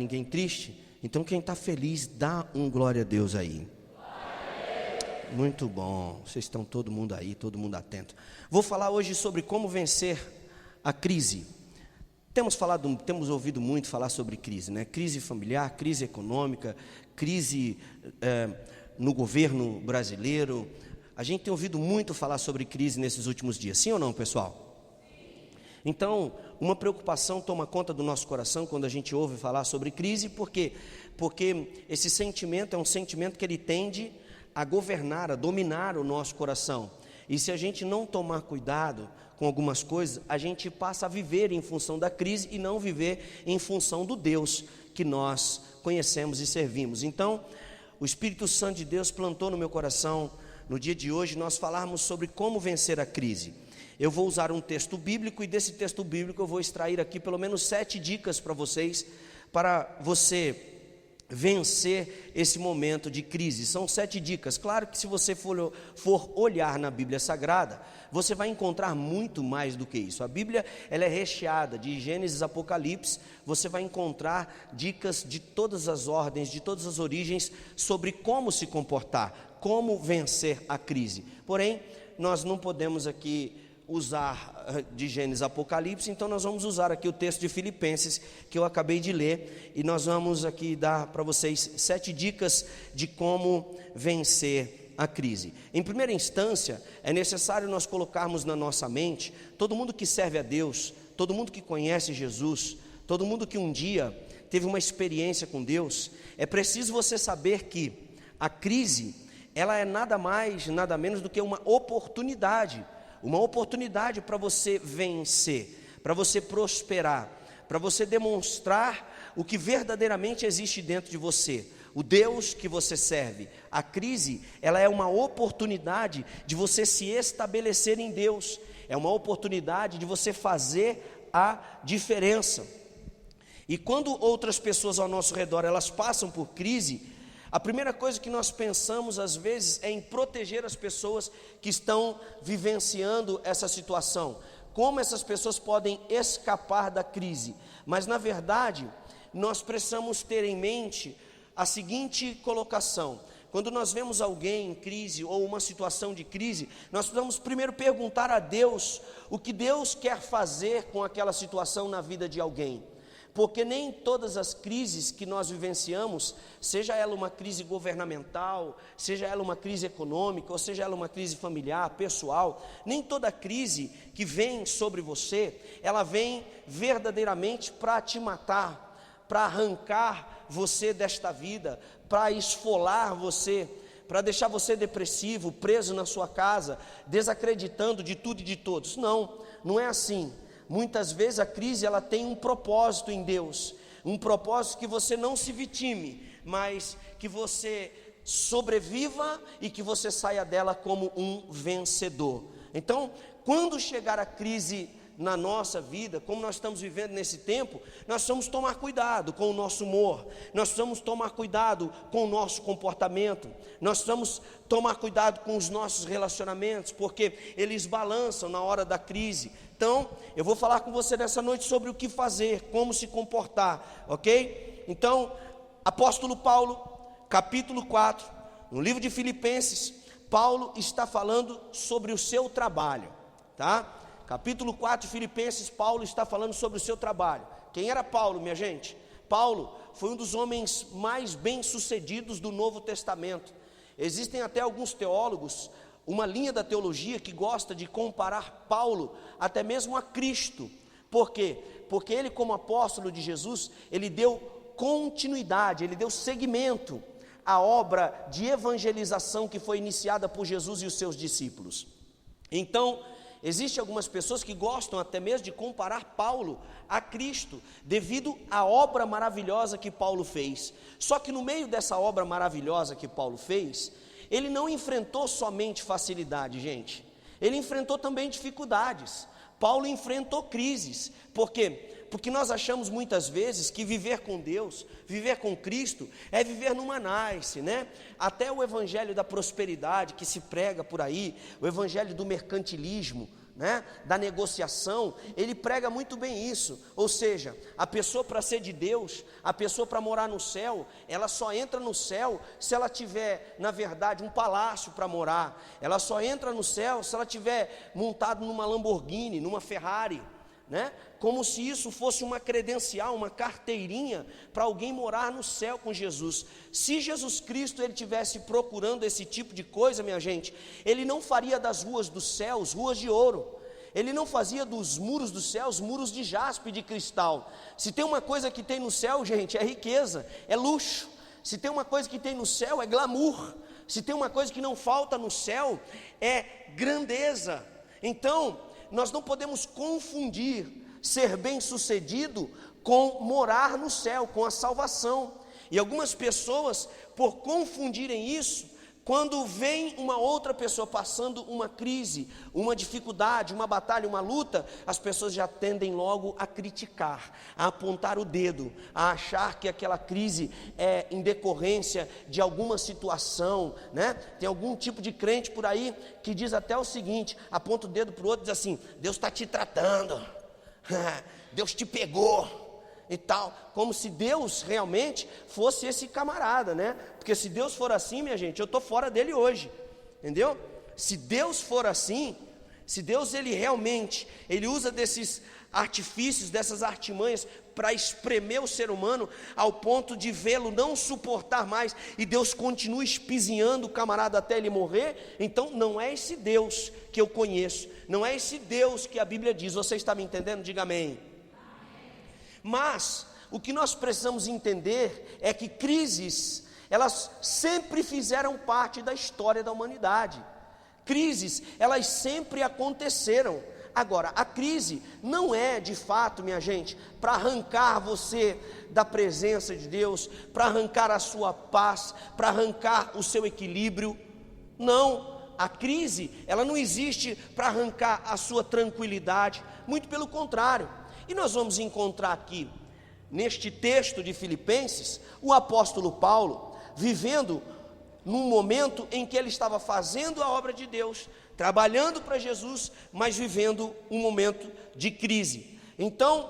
ninguém triste? Então quem está feliz, dá um glória a Deus aí. Muito bom, vocês estão todo mundo aí, todo mundo atento. Vou falar hoje sobre como vencer a crise. Temos ouvido muito falar sobre crise, né? Crise familiar, crise econômica, crise no governo brasileiro. A gente tem ouvido muito falar sobre crise nesses últimos dias, sim ou não, pessoal? Então, uma preocupação toma conta do nosso coração quando a gente ouve falar sobre crise, porque esse sentimento é um sentimento que ele tende a governar, a dominar o nosso coração. E se a gente não tomar cuidado com algumas coisas, a gente passa a viver em função da crise e não viver em função do Deus que nós conhecemos e servimos. Então, o Espírito Santo de Deus plantou no meu coração, no dia de hoje, nós falarmos sobre como vencer a crise. Eu vou usar um texto bíblico e desse texto bíblico eu vou extrair aqui pelo menos 7 dicas para vocês, para você vencer esse momento de crise. São 7 dicas. Claro que se você for olhar na Bíblia Sagrada, você vai encontrar muito mais do que isso. A Bíblia, ela é recheada de Gênesis, Apocalipse. Você vai encontrar dicas de todas as ordens, de todas as origens, sobre como se comportar, como vencer a crise. Porém, nós não podemos aqui usar de Gênesis, Apocalipse, então nós vamos usar aqui o texto de Filipenses, que eu acabei de ler, e nós vamos aqui dar para vocês 7 dicas de como vencer a crise. Em primeira instância, é necessário nós colocarmos na nossa mente, todo mundo que serve a Deus, todo mundo que conhece Jesus, todo mundo que um dia teve uma experiência com Deus, é preciso você saber que a crise, ela é nada mais, nada menos do que uma oportunidade para você vencer, para você prosperar, para você demonstrar o que verdadeiramente existe dentro de você, o Deus que você serve. A crise, ela é uma oportunidade de você se estabelecer em Deus, é uma oportunidade de você fazer a diferença. E quando outras pessoas ao nosso redor, elas passam por crise, a primeira coisa que nós pensamos às vezes é em proteger as pessoas que estão vivenciando essa situação. Como essas pessoas podem escapar da crise? Mas na verdade, nós precisamos ter em mente a seguinte colocação: quando nós vemos alguém em crise ou uma situação de crise, nós precisamos primeiro perguntar a Deus o que Deus quer fazer com aquela situação na vida de alguém. Porque nem todas as crises que nós vivenciamos, seja ela uma crise governamental, seja ela uma crise econômica, ou seja ela uma crise familiar, pessoal, nem toda crise que vem sobre você, ela vem verdadeiramente para te matar, para arrancar você desta vida, para esfolar você, para deixar você depressivo, preso na sua casa, desacreditando de tudo e de todos. Não, não é assim. Muitas vezes a crise, ela tem um propósito em Deus, um propósito que você não se vitime, mas que você sobreviva e que você saia dela como um vencedor. Então, quando chegar a crise na nossa vida, como nós estamos vivendo nesse tempo, nós precisamos tomar cuidado com o nosso humor, nós precisamos tomar cuidado com o nosso comportamento, nós precisamos tomar cuidado com os nossos relacionamentos, porque eles balançam na hora da crise. Então, eu vou falar com você nessa noite sobre o que fazer, como se comportar, ok? Então, apóstolo Paulo, capítulo 4, no livro de Filipenses, Paulo está falando sobre o seu trabalho, tá? Capítulo 4 de Filipenses, Paulo está falando sobre o seu trabalho. Quem era Paulo, minha gente? Paulo foi um dos homens mais bem-sucedidos do Novo Testamento. Existem até alguns teólogos, uma linha da teologia que gosta de comparar Paulo até mesmo a Cristo. Por quê? Porque ele, como apóstolo de Jesus, ele deu continuidade, ele deu seguimento à obra de evangelização que foi iniciada por Jesus e os seus discípulos. Então, existem algumas pessoas que gostam até mesmo de comparar Paulo a Cristo, devido à obra maravilhosa que Paulo fez. Só que no meio dessa obra maravilhosa que Paulo fez, ele não enfrentou somente facilidade, gente. Ele enfrentou também dificuldades. Paulo enfrentou crises. Por quê? Porque nós achamos muitas vezes que viver com Deus, viver com Cristo, é viver numa nice, né? Até o evangelho da prosperidade que se prega por aí, o evangelho do mercantilismo, né, da negociação, ele prega muito bem isso. Ou seja, a pessoa para ser de Deus, a pessoa para morar no céu, ela só entra no céu se ela tiver, na verdade, um palácio para morar. Ela só entra no céu se ela tiver montado numa Lamborghini, numa Ferrari, né? Como se isso fosse uma credencial, uma carteirinha para alguém morar no céu com Jesus. Se Jesus Cristo ele tivesse procurando esse tipo de coisa, minha gente, ele não faria das ruas dos céus ruas de ouro. Ele não fazia dos muros dos céus muros de jaspe e de cristal. Se tem uma coisa que tem no céu, gente, é riqueza, é luxo. Se tem uma coisa que tem no céu, é glamour. Se tem uma coisa que não falta no céu, é grandeza. Então, nós não podemos confundir ser bem-sucedido com morar no céu, com a salvação. E algumas pessoas, por confundirem isso, quando vem uma outra pessoa passando uma crise, uma dificuldade, uma batalha, uma luta, as pessoas já tendem logo a criticar, a apontar o dedo, a achar que aquela crise é em decorrência de alguma situação, né? Tem algum tipo de crente por aí que diz até o seguinte, aponta o dedo para o outro e diz assim: Deus está te tratando, Deus te pegou e tal, como se Deus realmente fosse esse camarada, né? Porque se Deus for assim, minha gente, eu estou fora dele hoje, entendeu? Se Deus for assim, se Deus ele realmente, ele usa desses artifícios, dessas artimanhas para espremer o ser humano ao ponto de vê-lo não suportar mais e Deus continua espizinhando o camarada até ele morrer, então não é esse Deus que eu conheço, não é esse Deus que a Bíblia diz. Você está me entendendo? Diga amém. Mas o que nós precisamos entender é que crises, elas sempre fizeram parte da história da humanidade. Crises, elas sempre aconteceram. Agora, a crise não é de fato, minha gente, para arrancar você da presença de Deus, para arrancar a sua paz, para arrancar o seu equilíbrio. Não, a crise, ela não existe para arrancar a sua tranquilidade, muito pelo contrário. E nós vamos encontrar aqui, neste texto de Filipenses, o apóstolo Paulo, vivendo num momento em que ele estava fazendo a obra de Deus, trabalhando para Jesus, mas vivendo um momento de crise. Então,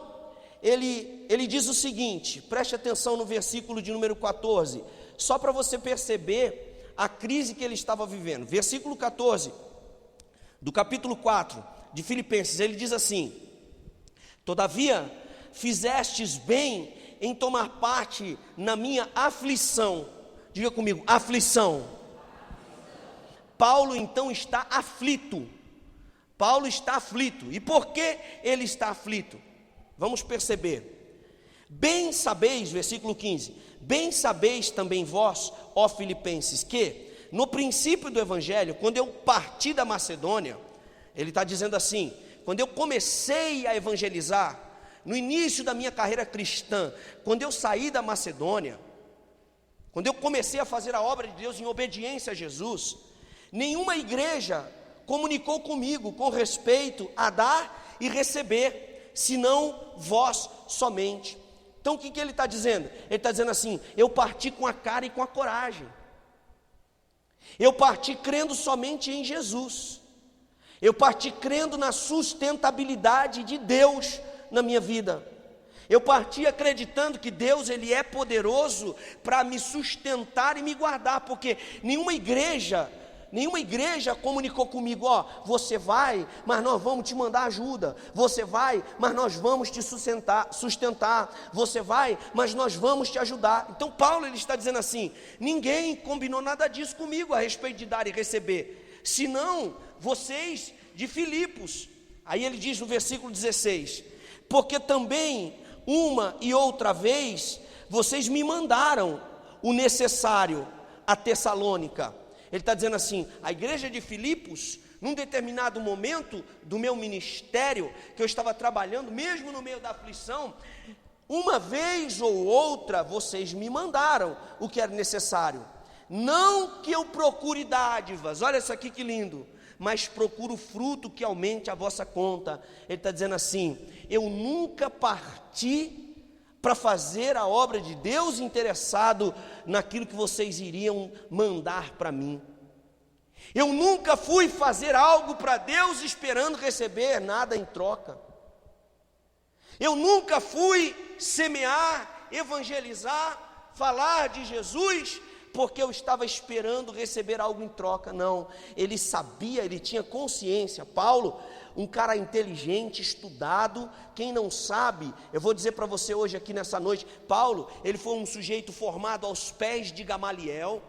ele diz o seguinte, preste atenção no versículo de número 14, só para você perceber a crise que ele estava vivendo. Versículo 14, do capítulo 4 de Filipenses, ele diz assim: Todavia, fizestes bem em tomar parte na minha aflição. Diga comigo, aflição. Paulo então está aflito. Paulo está aflito. E por que ele está aflito? Vamos perceber. Bem sabeis, versículo 15, bem sabeis também vós, ó Filipenses, que no princípio do Evangelho, quando eu parti da Macedônia, ele está dizendo assim, quando eu comecei a evangelizar, no início da minha carreira cristã, quando eu saí da Macedônia, quando eu comecei a fazer a obra de Deus em obediência a Jesus, nenhuma igreja comunicou comigo com respeito a dar e receber, senão vós somente. Então o que ele está dizendo? Ele está dizendo assim: eu parti com a cara e com a coragem, eu parti crendo somente em Jesus, eu parti crendo na sustentabilidade de Deus na minha vida, eu parti acreditando que Deus ele é poderoso para me sustentar e me guardar, porque nenhuma igreja comunicou comigo: ó, você vai, mas nós vamos te mandar ajuda, você vai, mas nós vamos te sustentar, você vai, mas nós vamos te ajudar. Então Paulo ele está dizendo assim: ninguém combinou nada disso comigo a respeito de dar e receber, senão vocês de Filipos. Aí ele diz no versículo 16: porque também uma e outra vez vocês me mandaram o necessário a Tessalônica. Ele está dizendo assim: a igreja de Filipos, num determinado momento do meu ministério, que eu estava trabalhando, mesmo no meio da aflição, uma vez ou outra vocês me mandaram o que era necessário. Não que eu procure dádivas, olha isso aqui que lindo, mas procuro fruto que aumente a vossa conta. Ele está dizendo assim: eu nunca parti para fazer a obra de Deus interessado naquilo que vocês iriam mandar para mim. Eu nunca fui fazer algo para Deus esperando receber nada em troca. Eu nunca fui semear, evangelizar, falar de Jesus, porque eu estava esperando receber algo em troca. Não, ele sabia, ele tinha consciência. Paulo, um cara inteligente, estudado. Quem não sabe, eu vou dizer para você hoje aqui nessa noite, Paulo, ele foi um sujeito formado aos pés de Gamaliel,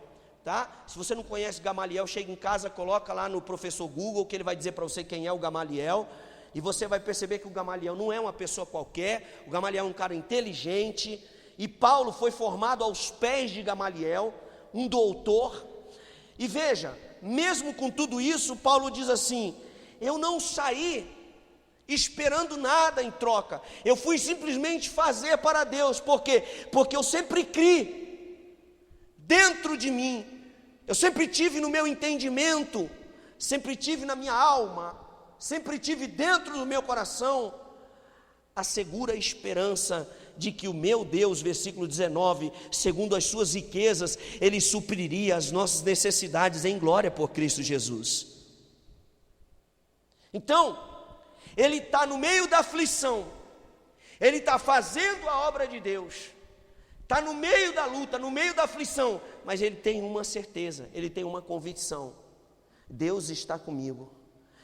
tá? Se você não conhece Gamaliel, chega em casa, coloca lá no professor Google, que ele vai dizer para você quem é o Gamaliel, e você vai perceber que o Gamaliel não é uma pessoa qualquer. O Gamaliel é um cara inteligente, e Paulo foi formado aos pés de Gamaliel, um doutor. E veja, mesmo com tudo isso, Paulo diz assim: eu não saí esperando nada em troca, eu fui simplesmente fazer para Deus. Por quê? Porque eu sempre criei dentro de mim, eu sempre tive no meu entendimento, sempre tive na minha alma, sempre tive dentro do meu coração a segura esperança de que o meu Deus, versículo 19, segundo as suas riquezas, Ele supriria as nossas necessidades em glória por Cristo Jesus. Então, ele está no meio da aflição, ele está fazendo a obra de Deus, está no meio da luta, no meio da aflição, mas ele tem uma certeza, ele tem uma convicção: Deus está comigo,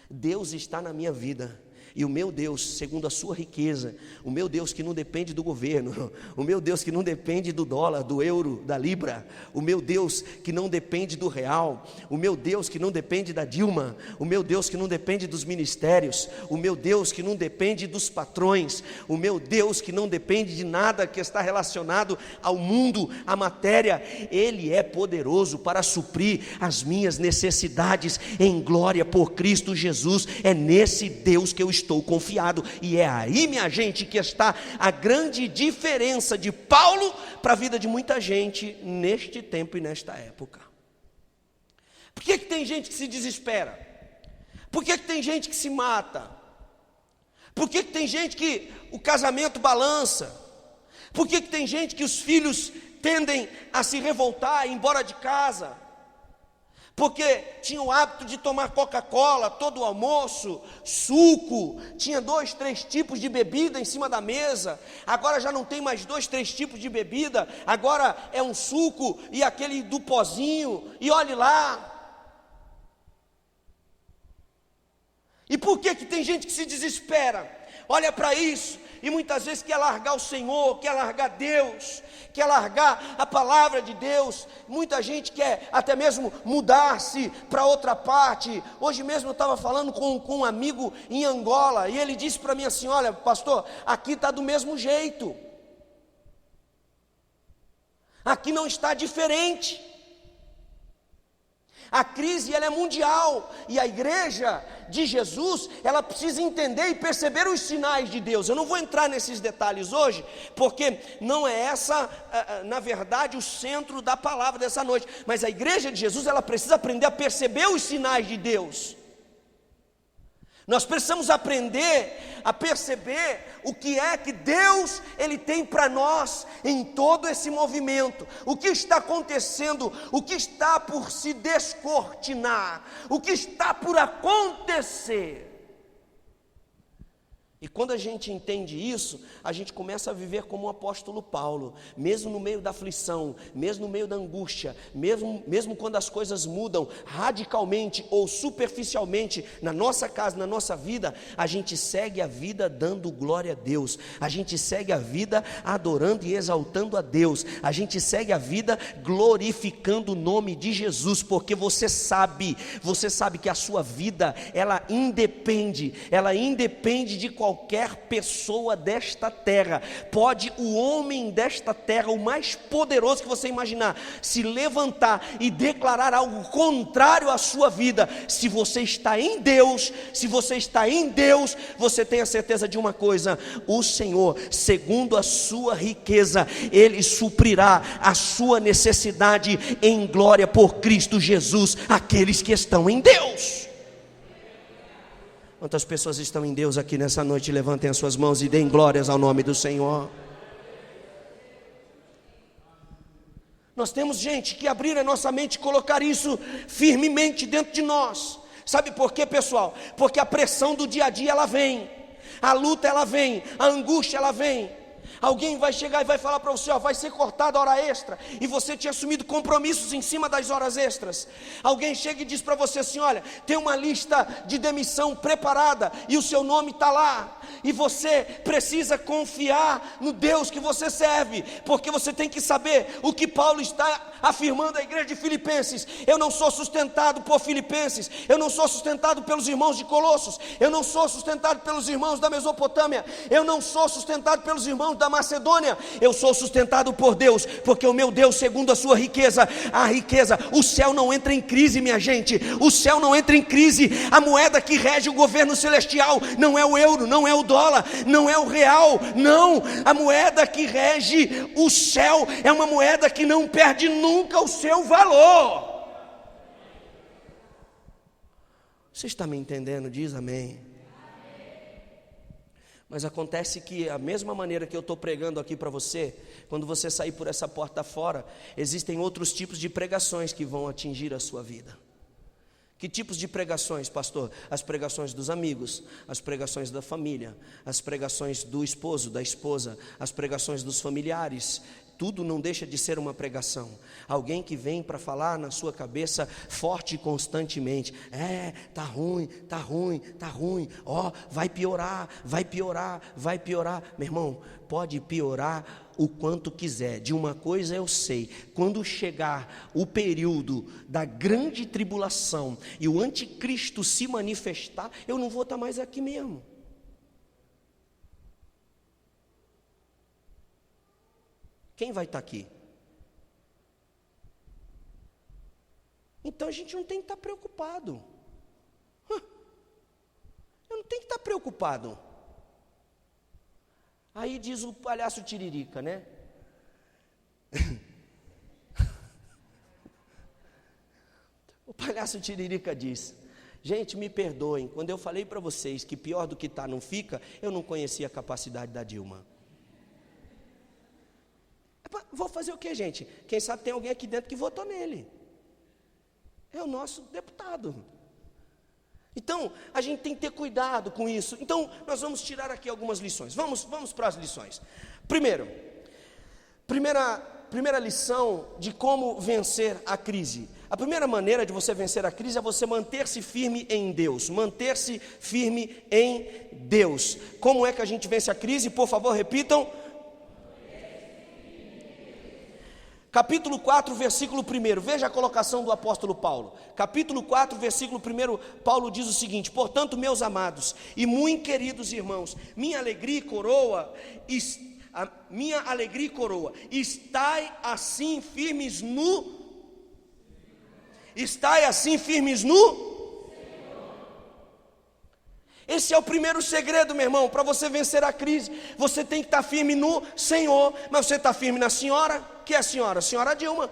Deus está na minha vida. E o meu Deus, segundo a sua riqueza, o meu Deus que não depende do governo, o meu Deus que não depende do dólar, do euro, da libra, o meu Deus que não depende do real, o meu Deus que não depende da Dilma, o meu Deus que não depende dos ministérios, o meu Deus que não depende dos patrões, o meu Deus que não depende de nada que está relacionado ao mundo, à matéria, Ele é poderoso para suprir as minhas necessidades em glória por Cristo Jesus. É nesse Deus que eu estou confiado, e é aí, minha gente, que está a grande diferença de Paulo para a vida de muita gente neste tempo e nesta época. Por que tem gente que se desespera? Por que tem gente que se mata? Por que tem gente que o casamento balança? Por que tem gente que os filhos tendem a se revoltar e ir embora de casa? Porque tinha o hábito de tomar Coca-Cola todo o almoço, suco, tinha 2, 3 tipos de bebida em cima da mesa. Agora já não tem mais 2, 3 tipos de bebida, agora é um suco e aquele do pozinho, e olhe lá. E por que tem gente que se desespera? Olha para isso, e muitas vezes quer largar o Senhor, quer largar Deus, quer largar a palavra de Deus. Muita gente quer até mesmo mudar-se para outra parte. Hoje mesmo eu estava falando com um amigo em Angola, e ele disse para mim assim: olha, pastor, aqui está do mesmo jeito, aqui não está diferente. A crise, ela é mundial, e a igreja de Jesus, ela precisa entender e perceber os sinais de Deus. Eu não vou entrar nesses detalhes hoje, porque não é essa, na verdade, o centro da palavra dessa noite. Mas a igreja de Jesus, ela precisa aprender a perceber os sinais de Deus. Nós precisamos aprender a perceber o que é que Deus Ele tem para nós em todo esse movimento. O que está acontecendo, o que está por se descortinar, o que está por acontecer. E quando a gente entende isso, a gente começa a viver como o apóstolo Paulo, mesmo no meio da aflição, mesmo no meio da angústia, mesmo quando as coisas mudam radicalmente ou superficialmente na nossa casa, na nossa vida, a gente segue a vida dando glória a Deus, a gente segue a vida adorando e exaltando a Deus, a gente segue a vida glorificando o nome de Jesus, porque você sabe que a sua vida, ela independe de qualquer pessoa desta terra. Pode o homem desta terra, o mais poderoso que você imaginar, se levantar e declarar algo contrário à sua vida. Se você está em Deus, você tem a certeza de uma coisa: o Senhor, segundo a sua riqueza, Ele suprirá a sua necessidade em glória por Cristo Jesus, aqueles que estão em Deus. Quantas pessoas estão em Deus aqui nessa noite? Levantem as suas mãos e deem glórias ao nome do Senhor. Nós temos, gente, que abrir a nossa mente e colocar isso firmemente dentro de nós. Sabe por quê, pessoal? Porque a pressão do dia a dia, ela vem. A luta, ela vem. A angústia, ela vem. Alguém vai chegar e vai falar para você, ó, vai ser cortada a hora extra, e você tinha assumido compromissos em cima das horas extras. Alguém chega e diz para você assim, olha, tem uma lista de demissão preparada, e o seu nome está lá, e você precisa confiar no Deus que você serve, porque você tem que saber o que Paulo está afirmando à igreja de Filipenses: eu não sou sustentado por Filipenses, eu não sou sustentado pelos irmãos de Colossos, eu não sou sustentado pelos irmãos da Mesopotâmia, eu não sou sustentado pelos irmãos da Macedônia, eu sou sustentado por Deus, porque o meu Deus, segundo a sua riqueza, o céu não entra em crise, minha gente, o céu não entra em crise. A moeda que rege o governo celestial não é o euro, não é o dólar, não é o real, não, a moeda que rege o céu é uma moeda que não perde nunca o seu valor. Você está me entendendo? Diz amém. Mas acontece que a mesma maneira que eu estou pregando aqui para você, quando você sair por essa porta fora, existem outros tipos de pregações que vão atingir a sua vida. Que tipos de pregações, pastor? As pregações dos amigos, as pregações da família, as pregações do esposo, da esposa, as pregações dos familiares. Tudo não deixa de ser uma pregação. Alguém que vem para falar na sua cabeça forte e constantemente: tá ruim, tá ruim, tá ruim, ó, vai piorar, vai piorar, vai piorar. Meu irmão, pode piorar o quanto quiser. De uma coisa eu sei: quando chegar o período da grande tribulação e o anticristo se manifestar, eu não vou estar mais aqui mesmo. Quem vai estar aqui? Então a gente não tem que estar preocupado. Eu não tenho que estar preocupado. Aí diz o palhaço Tiririca, né? O palhaço Tiririca diz: gente, me perdoem, quando eu falei para vocês que pior do que está não fica, eu não conhecia a capacidade da Dilma. Vou fazer o que, gente? Quem sabe tem alguém aqui dentro que votou nele. É o nosso deputado. Então, a gente tem que ter cuidado com isso. Então, nós vamos tirar aqui algumas lições. Vamos para as lições. Primeira lição de como vencer a crise. A primeira maneira de você vencer a crise é você manter-se firme em Deus. Manter-se firme em Deus. Como é que a gente vence a crise? Por favor, repitam. Capítulo 4, versículo 1, veja a colocação do apóstolo Paulo. Capítulo 4, versículo 1, Paulo diz o seguinte: portanto, meus amados e muito queridos irmãos, minha alegria e coroa, estai assim firmes no... Esse é o primeiro segredo, meu irmão, para você vencer a crise. Você tem que estar firme no Senhor. Mas você está firme na senhora? Que é a senhora? A senhora Dilma.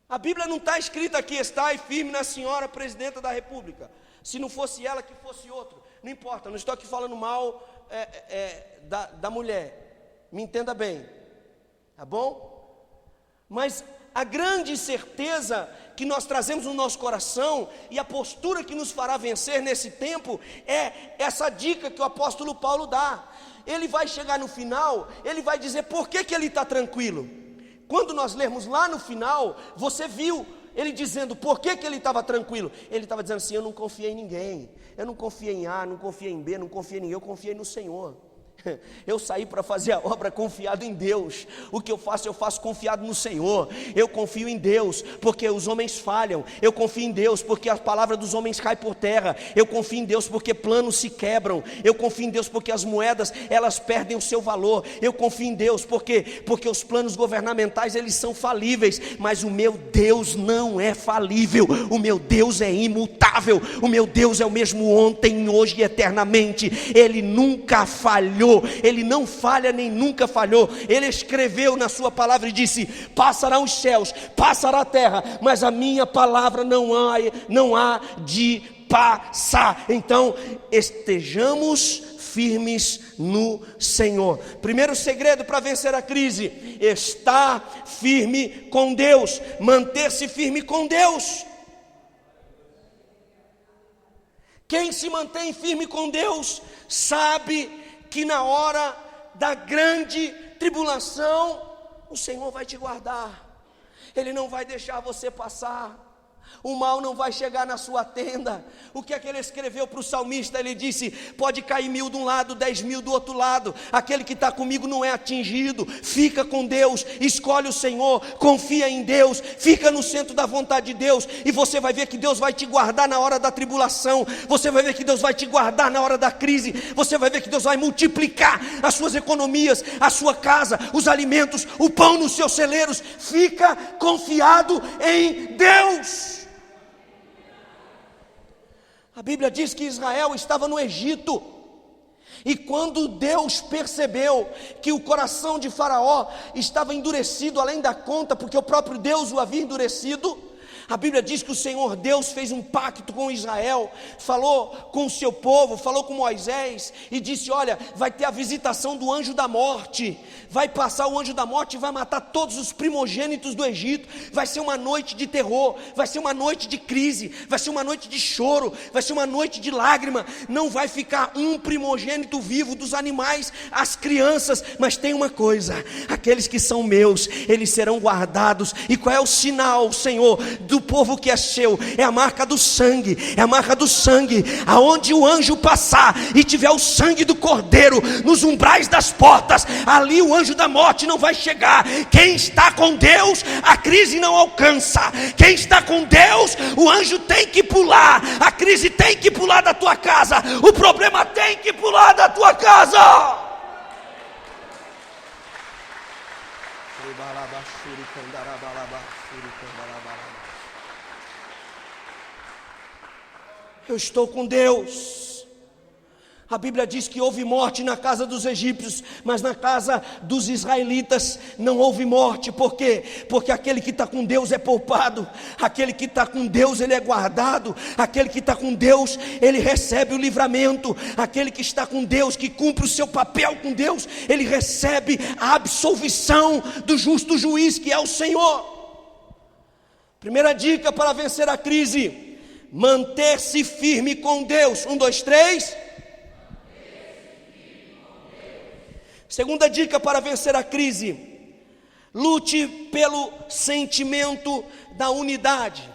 A Bíblia não está escrita aqui: estai firme na senhora presidenta da república. Se não fosse ela, que fosse outro. Não importa, não estou aqui falando mal da mulher. Me entenda bem, tá bom? Mas a grande certeza que nós trazemos no nosso coração e a postura que nos fará vencer nesse tempo é essa dica que o apóstolo Paulo dá. Ele vai chegar no final, ele vai dizer por que ele está tranquilo. Quando nós lermos lá no final, você viu ele dizendo por que ele estava tranquilo. Ele estava dizendo assim: eu não confiei em ninguém, eu não confiei em A, não confiei em B, não confiei em ninguém, eu confiei no Senhor. Eu saí para fazer a obra confiado em Deus. O que eu faço confiado no Senhor. Eu confio em Deus porque os homens falham. Eu confio em Deus porque a palavra dos homens cai por terra. Eu confio em Deus porque planos se quebram. Eu confio em Deus porque as moedas, elas perdem o seu valor. Eu confio em Deus porque os planos governamentais, eles são falíveis, mas o meu Deus não é falível. O meu Deus é imutável. O meu Deus é o mesmo ontem, hoje e eternamente. Ele nunca falhou. Ele não falha nem nunca falhou. Ele escreveu na sua palavra e disse: passarão os céus, passará a terra, mas a minha palavra não há de passar. Então estejamos firmes no Senhor. Primeiro segredo para vencer a crise: estar firme com Deus, manter-se firme com Deus. Quem se mantém firme com Deus sabe que na hora da grande tribulação o Senhor vai te guardar. Ele não vai deixar você passar. O mal não vai chegar na sua tenda. O que é que ele escreveu para o salmista? Ele disse: pode cair 1000 de um lado, 10.000 do outro lado, aquele que está comigo não é atingido. Fica com Deus, escolhe o Senhor, confia em Deus, fica no centro da vontade de Deus, e você vai ver que Deus vai te guardar na hora da tribulação. Você vai ver que Deus vai te guardar na hora da crise. Você vai ver que Deus vai multiplicar as suas economias, a sua casa, os alimentos, o pão nos seus celeiros. Fica confiado em Deus. A Bíblia diz que Israel estava no Egito, e quando Deus percebeu que o coração de Faraó estava endurecido além da conta, porque o próprio Deus o havia endurecido, a Bíblia diz que o Senhor Deus fez um pacto com Israel, falou com o seu povo, falou com Moisés e disse: olha, vai ter a visitação do anjo da morte, vai passar o anjo da morte e vai matar todos os primogênitos do Egito. Vai ser uma noite de terror, vai ser uma noite de crise, vai ser uma noite de choro, vai ser uma noite de lágrima. Não vai ficar um primogênito vivo dos animais, as crianças. Mas tem uma coisa: aqueles que são meus, eles serão guardados. E qual é o sinal, Senhor, do povo que é seu? É a marca do sangue, é a marca do sangue. Aonde o anjo passar e tiver o sangue do cordeiro nos umbrais das portas, ali o anjo da morte não vai chegar. Quem está com Deus, a crise não alcança. Quem está com Deus, o anjo tem que pular, a crise tem que pular da tua casa, o problema tem que pular da tua casa. Eu estou com Deus. A Bíblia diz que houve morte na casa dos egípcios, mas na casa dos israelitas não houve morte. Por quê? Porque aquele que está com Deus é poupado, aquele que está com Deus ele é guardado, aquele que está com Deus ele recebe o livramento, aquele que está com Deus, que cumpre o seu papel com Deus, ele recebe a absolvição do justo juiz, que é o Senhor. Primeira dica para vencer a crise: manter-se firme com Deus. 1, 2, 3. Segunda dica para vencer a crise: lute pelo sentimento da unidade.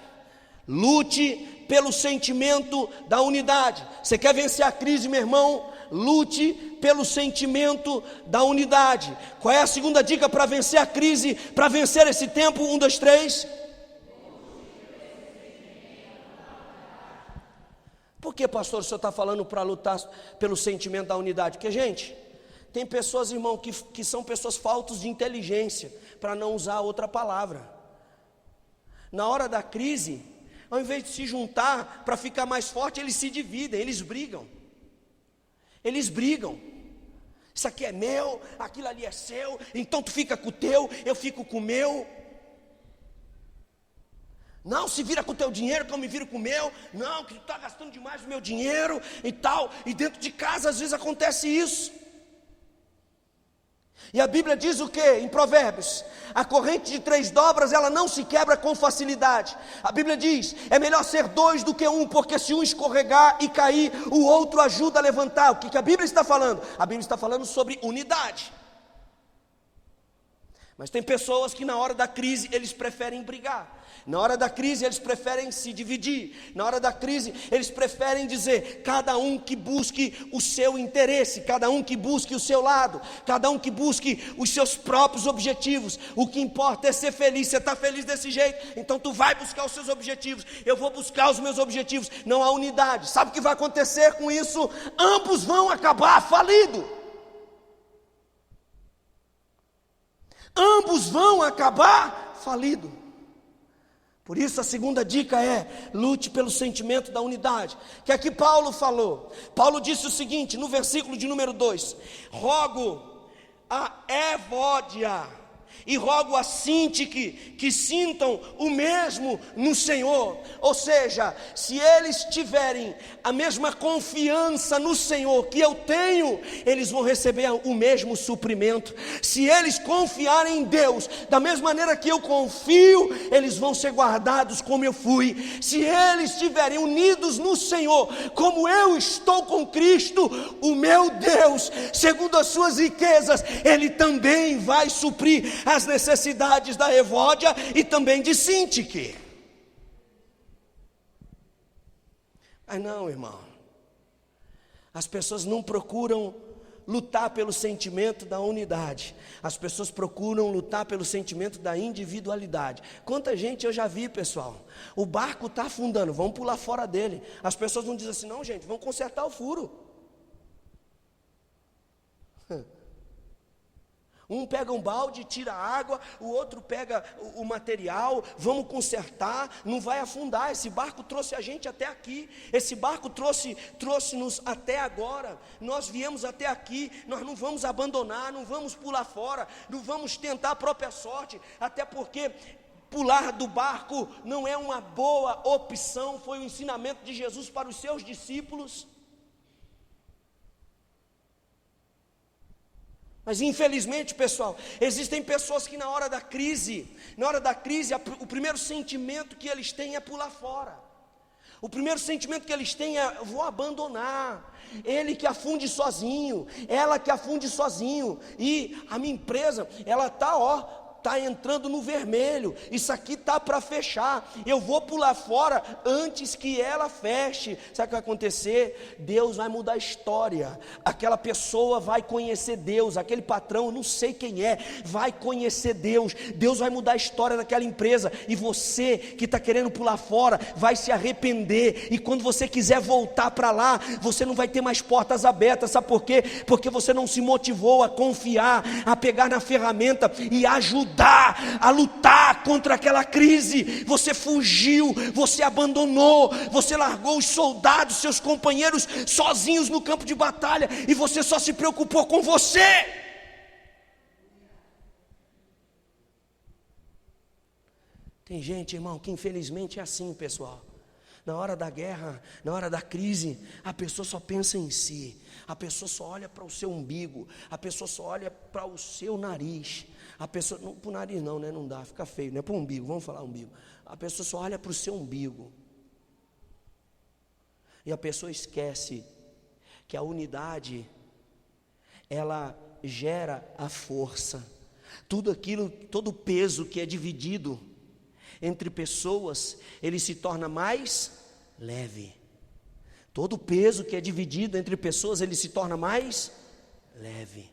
Lute pelo sentimento da unidade. Você quer vencer a crise, meu irmão? Lute pelo sentimento da unidade. Qual é a segunda dica para vencer a crise, para vencer esse tempo? 1, 2, 3. Por que, pastor, o senhor está falando para lutar pelo sentimento da unidade? Porque, gente, tem pessoas, irmão, que são pessoas faltas de inteligência, para não usar outra palavra. Na hora da crise, ao invés de se juntar para ficar mais forte, eles se dividem, eles brigam. Eles brigam. Isso aqui é meu, aquilo ali é seu, então tu fica com o teu, eu fico com o meu. Não, se vira com o teu dinheiro que eu me viro com o meu. Não, que tu está gastando demais o meu dinheiro e tal. E dentro de casa às vezes acontece isso. E a Bíblia diz o que em Provérbios? A corrente de 3 dobras, ela não se quebra com facilidade. A Bíblia diz: é melhor ser 2 do que 1, porque se um escorregar e cair, o outro ajuda a levantar. O que a Bíblia está falando? A Bíblia está falando sobre unidade. Mas tem pessoas que na hora da crise eles preferem brigar. Na hora da crise eles preferem se dividir. Na hora da crise eles preferem dizer: cada um que busque o seu interesse, cada um que busque o seu lado, cada um que busque os seus próprios objetivos. O que importa é ser feliz. Você está feliz desse jeito? Então tu vai buscar os seus objetivos, eu vou buscar os meus objetivos. Não há unidade. Sabe o que vai acontecer com isso? Ambos vão acabar falidos. Ambos vão acabar falidos. Por isso a segunda dica é: lute pelo sentimento da unidade. Que aqui Paulo falou. Paulo disse o seguinte, no versículo de número 2: rogo a Evódia E rogo a Sintique que sintam o mesmo no Senhor. Ou seja, se eles tiverem a mesma confiança no Senhor que eu tenho, eles vão receber o mesmo suprimento. Se eles confiarem em Deus da mesma maneira que eu confio, eles vão ser guardados como eu fui. Se eles estiverem unidos no Senhor, como eu estou com Cristo, o meu Deus, segundo as suas riquezas, Ele também vai suprir as necessidades da Evódia e também de Sintique. Mas não, irmão, as pessoas não procuram lutar pelo sentimento da unidade, as pessoas procuram lutar pelo sentimento da individualidade. Quanta gente eu já vi, pessoal, o barco está afundando, vamos pular fora dele. As pessoas não dizem assim, não gente, vamos consertar o furo. Um pega um balde, tira água, o outro pega o material, vamos consertar, não vai afundar. Esse barco trouxe a gente até aqui, esse barco trouxe-nos até agora, nós viemos até aqui, nós não vamos abandonar, não vamos pular fora, não vamos tentar a própria sorte, até porque pular do barco não é uma boa opção, foi o ensinamento de Jesus para os seus discípulos. Mas infelizmente, pessoal, existem pessoas que na hora da crise, o primeiro sentimento que eles têm é pular fora. O primeiro sentimento que eles têm é, vou abandonar, ele que afunde sozinho, ela que afunde sozinho, e a minha empresa, ela está entrando no vermelho, isso aqui está para fechar, eu vou pular fora antes que ela feche. Sabe o que vai acontecer? Deus vai mudar a história, aquela pessoa vai conhecer Deus, aquele patrão, eu não sei quem é, vai conhecer Deus, Deus vai mudar a história daquela empresa, e você que está querendo pular fora, vai se arrepender, e quando você quiser voltar para lá, você não vai ter mais portas abertas. Sabe por quê? Porque você não se motivou a confiar, a pegar na ferramenta e ajudar a lutar contra aquela crise. Você fugiu, você abandonou, você largou os soldados, seus companheiros sozinhos no campo de batalha, e você só se preocupou com você. Tem gente, irmão, que infelizmente é assim, pessoal. Na hora da guerra, na hora da crise, a pessoa só pensa em si, a pessoa só olha para o seu umbigo, a pessoa só olha para o seu nariz. A pessoa, não, para o nariz não, né? Não dá, fica feio, né? Para o umbigo, vamos falar umbigo. A pessoa só olha para o seu umbigo. E a pessoa esquece que a unidade, ela gera a força. Tudo aquilo, todo o peso que é dividido entre pessoas, ele se torna mais leve. Todo o peso que é dividido entre pessoas, ele se torna mais leve.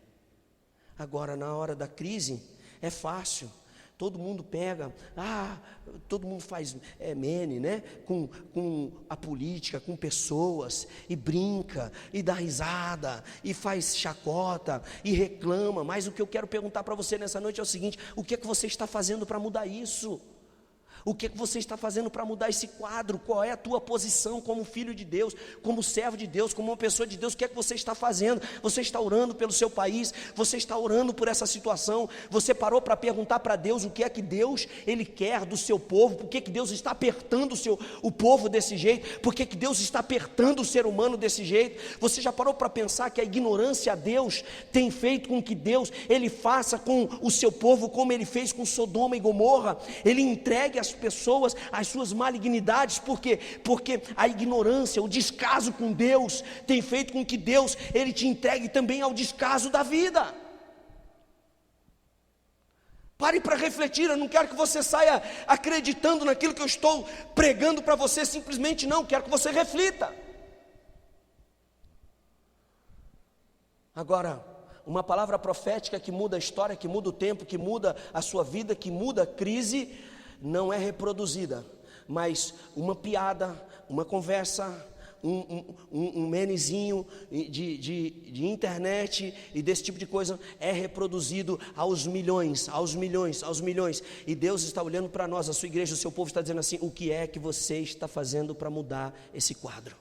Agora, na hora da crise, é fácil, todo mundo pega, todo mundo faz meme, né? Com a política, com pessoas, e brinca, e dá risada, e faz chacota, e reclama. Mas o que eu quero perguntar para você nessa noite é o seguinte: o que é que você está fazendo para mudar isso? O que você está fazendo para mudar esse quadro? Qual é a tua posição como filho de Deus, como servo de Deus, como uma pessoa de Deus? O que é que você está fazendo? Você está orando pelo seu país? Você está orando por essa situação? Você parou para perguntar para Deus o que é que Deus, Ele quer do seu povo? Por que que Deus está apertando o povo desse jeito? Por que que Deus está apertando o ser humano desse jeito? Você já parou para pensar que a ignorância a Deus tem feito com que Deus, Ele faça com o seu povo como Ele fez com Sodoma e Gomorra? Ele entregue as pessoas as suas malignidades. Por quê? Porque a ignorância, o descaso com Deus tem feito com que Deus, Ele te entregue também ao descaso da vida. Pare para refletir. Eu não quero que você saia acreditando naquilo que eu estou pregando para você, simplesmente não, quero que você reflita. Agora, uma palavra profética que muda a história, que muda o tempo, que muda a sua vida, que muda a crise, não é reproduzida, mas uma piada, uma conversa, um memezinho de internet e desse tipo de coisa é reproduzido aos milhões, e Deus está olhando para nós, a sua igreja, o seu povo está dizendo assim: o que é que você está fazendo para mudar esse quadro?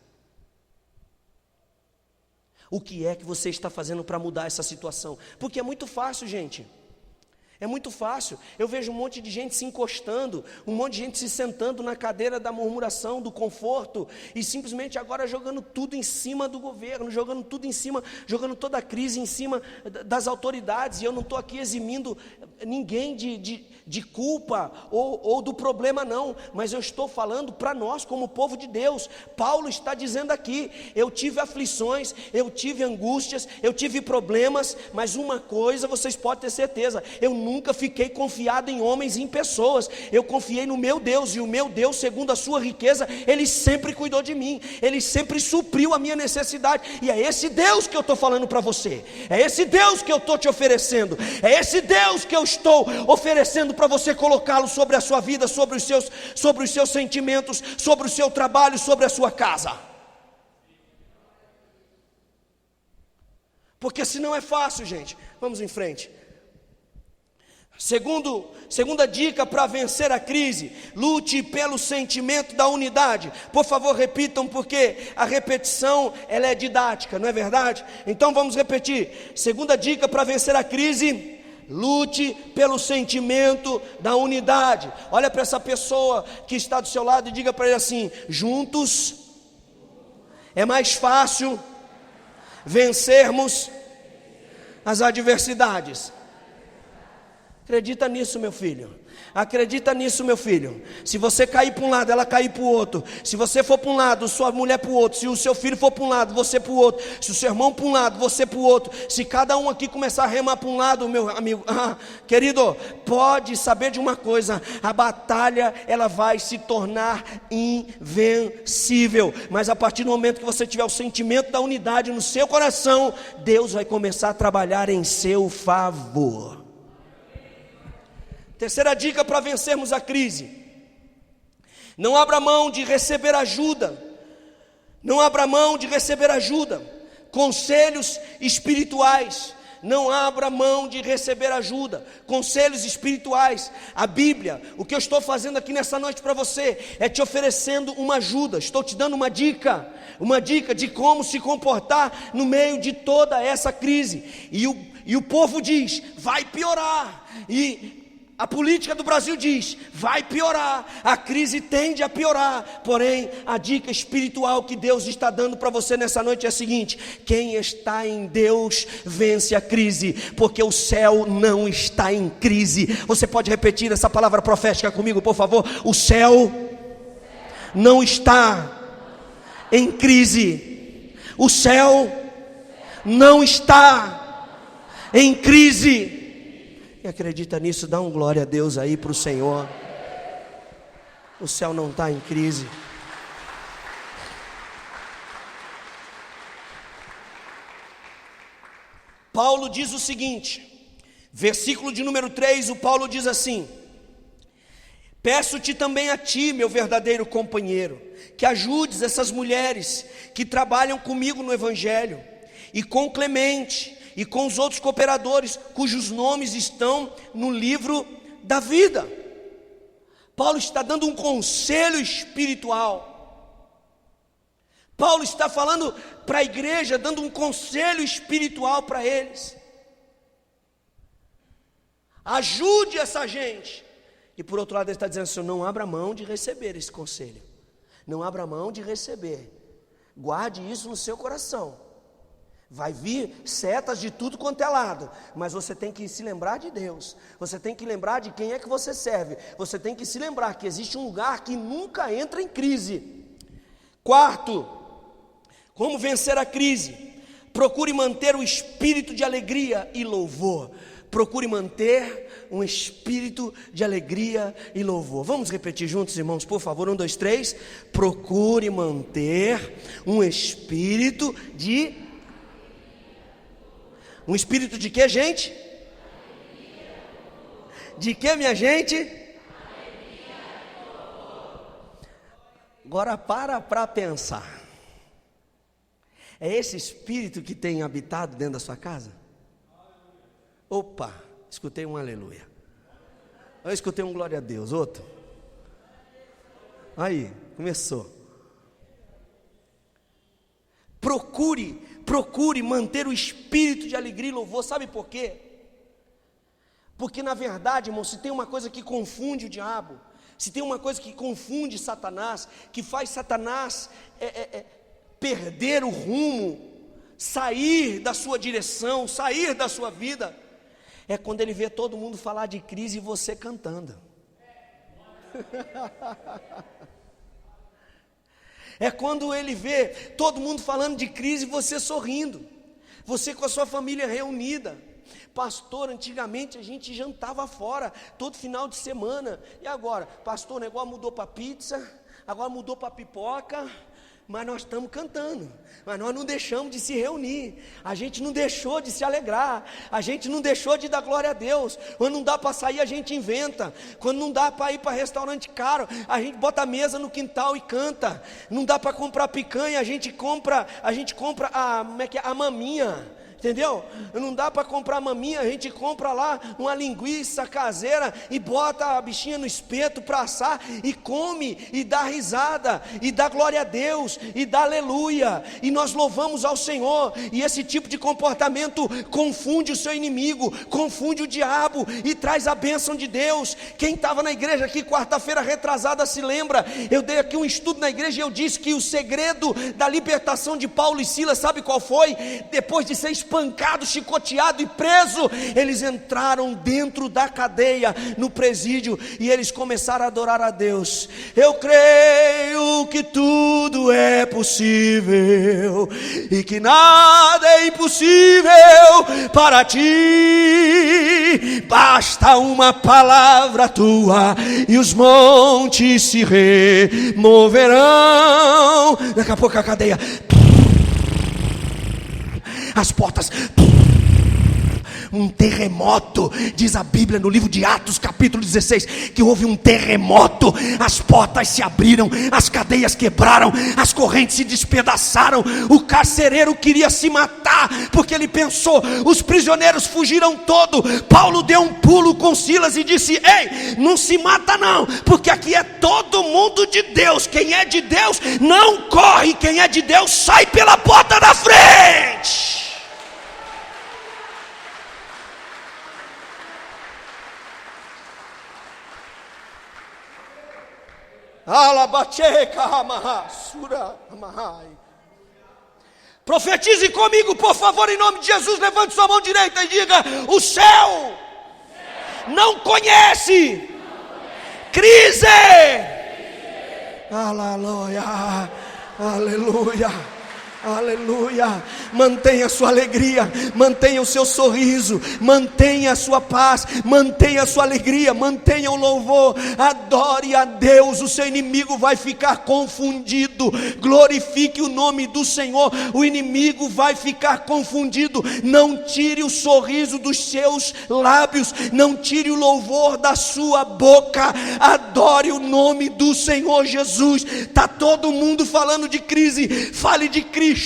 O que é que você está fazendo para mudar essa situação? Porque é muito fácil, gente. É muito fácil. Eu vejo um monte de gente se encostando, um monte de gente se sentando na cadeira da murmuração, do conforto, e simplesmente agora jogando tudo em cima do governo, jogando tudo em cima, jogando toda a crise em cima das autoridades. E eu não estou aqui eximindo ninguém de culpa ou do problema, não, mas eu estou falando para nós, como povo de Deus. Paulo está dizendo aqui: eu tive aflições, eu tive angústias, eu tive problemas, mas uma coisa vocês podem ter certeza: eu nunca fiquei confiado em homens e em pessoas. Eu confiei no meu Deus, e o meu Deus, segundo a sua riqueza, Ele sempre cuidou de mim, Ele sempre supriu a minha necessidade. E é esse Deus que eu estou falando para você, é esse Deus que eu estou te oferecendo, é esse Deus que eu estou oferecendo para você colocá-lo sobre a sua vida, sobre os seus sentimentos, sobre o seu trabalho, sobre a sua casa. Porque senão é fácil, gente. Vamos em frente. Segunda dica para vencer a crise: lute pelo sentimento da unidade. Por favor, repitam, porque a repetição ela é didática, não é verdade? Então vamos repetir. Segunda dica para vencer a crise: lute pelo sentimento da unidade. Olha para essa pessoa que está do seu lado e diga para ele assim: juntos é mais fácil vencermos as adversidades. Acredita nisso, meu filho. Acredita nisso, meu filho. Se você cair para um lado, ela cair para o outro. Se você for para um lado, sua mulher para o outro. Se o seu filho for para um lado, você para o outro. Se o seu irmão para um lado, você para o outro. Se cada um aqui começar a remar para um lado, meu amigo, querido, pode saber de uma coisa: a batalha ela vai se tornar invencível. Mas a partir do momento que você tiver o sentimento da unidade no seu coração, Deus vai começar a trabalhar em seu favor. Terceira dica para vencermos a crise: não abra mão de receber ajuda. Não abra mão de receber ajuda. Conselhos espirituais. Não abra mão de receber ajuda. Conselhos espirituais. A Bíblia, o que eu estou fazendo aqui nessa noite para você, é te oferecendo uma ajuda. Estou te dando uma dica de como se comportar no meio de toda essa crise. E o povo diz: vai piorar. E a política do Brasil diz: vai piorar, a crise tende a piorar. Porém, a dica espiritual que Deus está dando para você nessa noite é a seguinte: quem está em Deus vence a crise, porque o céu não está em crise. Você pode repetir essa palavra profética comigo, por favor? O céu não está em crise. O céu não está em crise. E acredita nisso, dá um glória a Deus aí para o Senhor. O céu não está em crise. Paulo diz o seguinte, versículo de número 3, o Paulo diz assim: peço-te também a ti, meu verdadeiro companheiro, que ajudes essas mulheres que trabalham comigo no Evangelho, e com Clemente, e com os outros cooperadores, cujos nomes estão no livro da vida. Paulo está dando um conselho espiritual. Paulo está falando para a igreja, dando um conselho espiritual para eles. Ajude essa gente. E por outro lado ele está dizendo assim: não abra mão de receber esse conselho. Não abra mão de receber. Guarde isso no seu coração. Vai vir setas de tudo quanto é lado, mas você tem que se lembrar de Deus. Você tem que lembrar de quem é que você serve. Você tem que se lembrar que existe um lugar que nunca entra em crise. Quarto, como vencer a crise? Procure manter o espírito de alegria e louvor. Procure manter um espírito de alegria e louvor. Vamos repetir juntos, irmãos, por favor? 1, 2, 3. Procure manter um espírito de... Um espírito de quê, gente? De quê, minha gente? Agora para pensar. É esse espírito que tem habitado dentro da sua casa? Opa, escutei um aleluia. Eu escutei um glória a Deus, outro. Aí, começou. Procure manter o espírito de alegria e louvor. Sabe por quê? Porque na verdade, irmão, se tem uma coisa que confunde o diabo, se tem uma coisa que confunde Satanás, que faz Satanás perder o rumo, sair da sua direção, sair da sua vida, é quando ele vê todo mundo falar de crise e você cantando. É quando ele vê todo mundo falando de crise e você sorrindo, você com a sua família reunida. Pastor, antigamente a gente jantava fora, todo final de semana, e agora? Pastor, o negócio mudou para pizza, agora mudou para pipoca, mas nós estamos cantando, mas nós não deixamos de se reunir, a gente não deixou de se alegrar, a gente não deixou de dar glória a Deus. Quando não dá para sair, a gente inventa. Quando não dá para ir para restaurante caro, a gente bota a mesa no quintal e canta. Não dá para comprar picanha, a gente compra a maminha. Entendeu? Não dá para comprar maminha, a gente compra lá uma linguiça caseira e bota a bichinha no espeto para assar e come e dá risada e dá glória a Deus e dá aleluia, e nós louvamos ao Senhor. E esse tipo de comportamento confunde o seu inimigo, confunde o diabo e traz a bênção de Deus. Quem estava na igreja aqui quarta-feira retrasada se lembra, eu dei aqui um estudo na igreja e eu disse que o segredo da libertação de Paulo e Silas, sabe qual foi? Depois de ser espancado, chicoteado e preso, eles entraram dentro da cadeia, no presídio, e eles começaram a adorar a Deus. Eu creio que tudo é possível e que nada é impossível para ti. Basta uma palavra tua e os montes se removerão. Daqui a pouco a cadeia, as portas, um terremoto, diz a Bíblia no livro de Atos capítulo 16, que houve um terremoto, as portas se abriram, as cadeias quebraram, as correntes se despedaçaram. O carcereiro queria se matar, porque ele pensou, os prisioneiros fugiram todos. Paulo deu um pulo com Silas e disse: ei, não se mata não, porque aqui é todo mundo de Deus, quem é de Deus não corre, quem é de Deus sai pela porta da frente. Profetize comigo, por favor, em nome de Jesus. Levante sua mão direita e diga: o céu não conhece crise. Aleluia, aleluia. Aleluia. Mantenha a sua alegria, mantenha o seu sorriso, mantenha a sua paz, mantenha a sua alegria, mantenha o louvor. Adore a Deus, o seu inimigo vai ficar confundido. Glorifique o nome do Senhor, o inimigo vai ficar confundido. Não tire o sorriso dos seus lábios, não tire o louvor da sua boca. Adore o nome do Senhor Jesus. Está todo mundo falando de crise, fale de Cristo.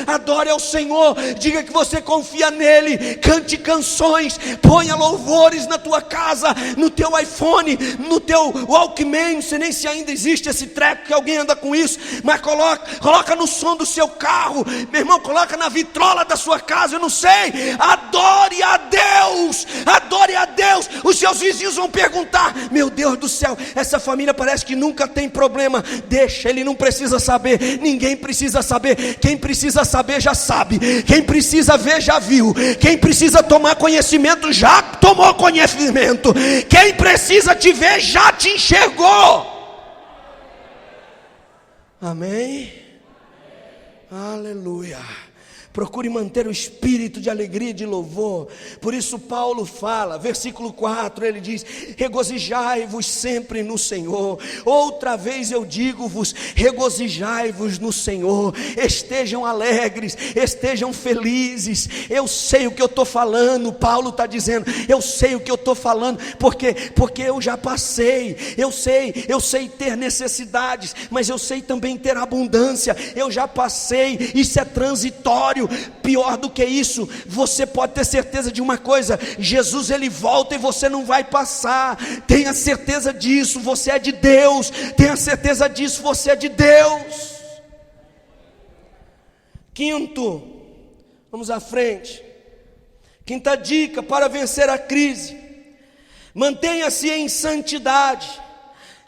Adore ao Senhor, diga que você confia nele, cante canções, ponha louvores na tua casa, no teu iPhone, no teu Walkman. Não sei nem se ainda existe esse treco, que alguém anda com isso, mas coloca no som do seu carro, meu irmão, coloca na vitrola da sua casa, eu não sei. Adore a Deus, adore a Deus. Os seus vizinhos vão perguntar: meu Deus do céu, essa família parece que nunca tem problema. Deixa, ele não precisa saber, ninguém precisa saber. Quem precisa saber já sabe, quem precisa ver já viu, quem precisa tomar conhecimento já tomou conhecimento, quem precisa te ver já te enxergou. Amém? Aleluia. Procure manter o espírito de alegria e de louvor. Por isso Paulo fala, versículo 4, ele diz: regozijai-vos sempre no Senhor. Outra vez eu digo-vos, regozijai-vos no Senhor. Estejam alegres, estejam felizes. Eu sei o que eu estou falando. Paulo está dizendo, eu sei o que eu estou falando, porque eu já passei. Eu sei ter necessidades, mas eu sei também ter abundância. Eu já passei, isso é transitório. Pior do que isso, você pode ter certeza de uma coisa: Jesus ele volta e você não vai passar. Tenha certeza disso, você é de Deus. Tenha certeza disso, você é de Deus. Quinto, vamos à frente. Quinta dica para vencer a crise: Mantenha-se em santidade,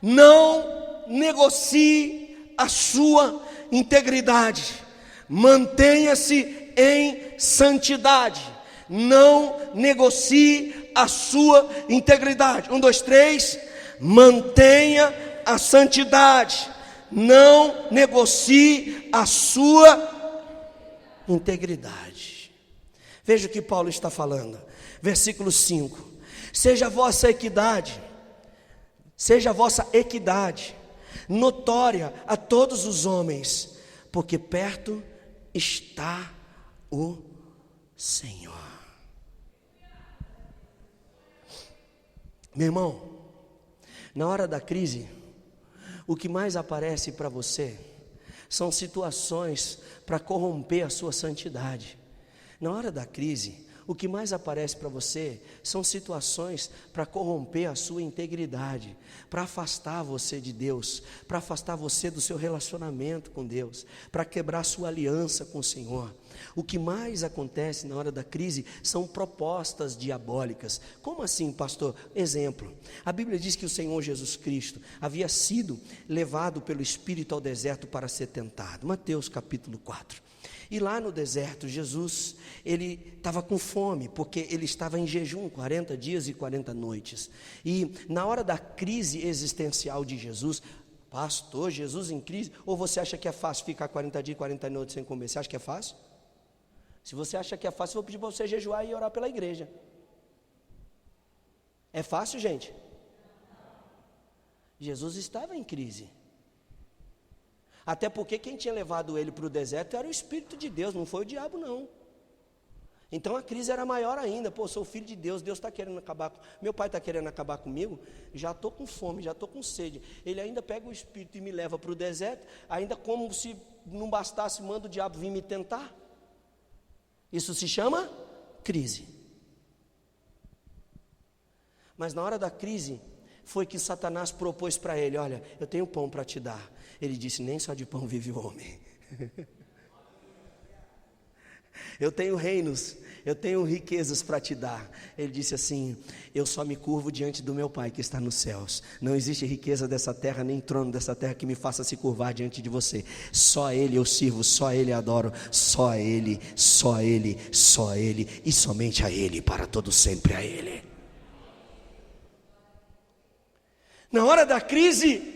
não negocie a sua integridade. Mantenha-se em santidade, não negocie a sua integridade. 1, 2, 3. Mantenha a santidade, não negocie a sua integridade. Veja o que Paulo está falando, versículo 5: seja a vossa equidade notória a todos os homens, porque perto está o Senhor. Meu irmão, na hora da crise, o que mais aparece para você são situações para corromper a sua santidade. Na hora da crise, o que mais aparece para você são situações para corromper a sua integridade, para afastar você de Deus, para afastar você do seu relacionamento com Deus, para quebrar sua aliança com o Senhor. O que mais acontece na hora da crise são propostas diabólicas. Como assim, pastor? Exemplo, a Bíblia diz que o Senhor Jesus Cristo havia sido levado pelo Espírito ao deserto para ser tentado. Mateus capítulo 4. E lá no deserto, Jesus, ele estava com fome, porque ele estava em jejum 40 dias e 40 noites. E na hora da crise existencial de Jesus, pastor, Jesus em crise, ou você acha que é fácil ficar 40 dias e 40 noites sem comer? Você acha que é fácil? Se você acha que é fácil, eu vou pedir para você jejuar e orar pela igreja. É fácil, gente? Jesus estava em crise. Até porque quem tinha levado ele para o deserto era o Espírito de Deus, não foi o diabo não. Então a crise era maior ainda. Pô, sou filho de Deus, Deus está querendo acabar meu pai está querendo acabar comigo, já estou com fome, já estou com sede. Ele ainda pega o Espírito e me leva para o deserto, ainda como se não bastasse, manda o diabo vir me tentar. Isso se chama crise. Mas na hora da crise, foi que Satanás propôs para ele: olha, eu tenho pão para te dar. Ele disse: nem só de pão vive o homem. Eu tenho reinos, eu tenho riquezas para te dar. Ele disse assim: eu só me curvo diante do meu Pai que está nos céus. Não existe riqueza dessa terra, nem trono dessa terra que me faça se curvar diante de você. Só Ele eu sirvo, só Ele adoro, só Ele, só Ele, só Ele, e somente a Ele, para todo sempre a Ele. Na hora da crise,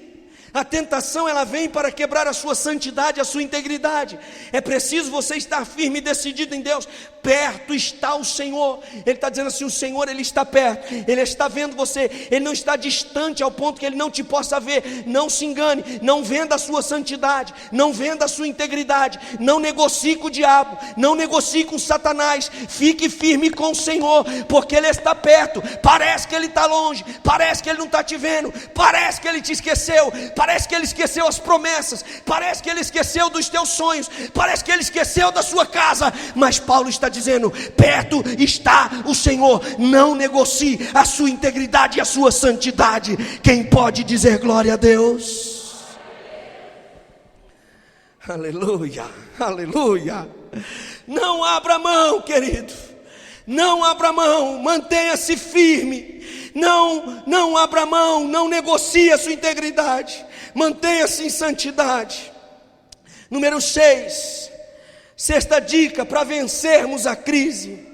a tentação ela vem para quebrar a sua santidade, a sua integridade. É preciso você estar firme e decidido em Deus. Perto está o Senhor. Ele está dizendo assim: o Senhor, Ele está perto, Ele está vendo você, Ele não está distante ao ponto que Ele não te possa ver. Não se engane, não venda a sua santidade, não venda a sua integridade, não negocie com o diabo, não negocie com Satanás. Fique firme com o Senhor, porque Ele está perto. Parece que Ele está longe, parece que Ele não está te vendo, parece que Ele te esqueceu, parece que Ele esqueceu as promessas, parece que Ele esqueceu dos teus sonhos, parece que Ele esqueceu da sua casa. Mas Paulo está dizendo: perto está o Senhor. Não negocie a sua integridade e a sua santidade. Quem pode dizer glória a Deus? Aleluia, aleluia. Não abra mão, querido, não abra mão, mantenha-se firme. Não abra mão, não negocie a sua integridade, mantenha-se em santidade. Número 6, sexta dica para vencermos a crise: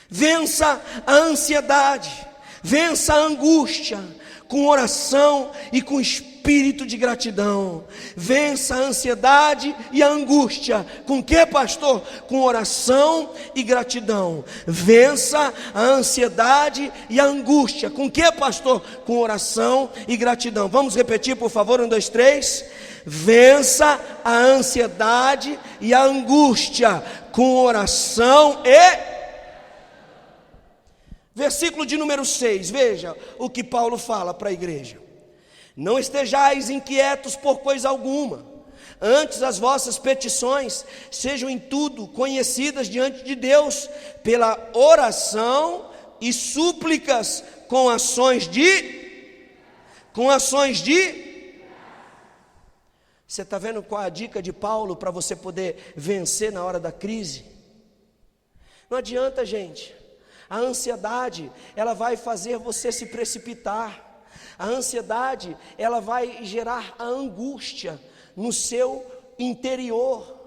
vença a ansiedade, vença a angústia com oração e com espírito de gratidão. Vença a ansiedade e a angústia com que, pastor? Com oração e gratidão. Vença a ansiedade e a angústia com que, pastor? Com oração e gratidão. Vamos repetir, por favor, 1, 2, 3. Vença a ansiedade e a angústia com oração e... Versículo de número 6, veja o que Paulo fala para a igreja: não estejais inquietos por coisa alguma, antes as vossas petições sejam em tudo conhecidas diante de Deus, pela oração e súplicas com ações de... Você está vendo qual é a dica de Paulo para você poder vencer na hora da crise? Não adianta, gente. A ansiedade, ela vai fazer você se precipitar. A ansiedade, ela vai gerar a angústia no seu interior.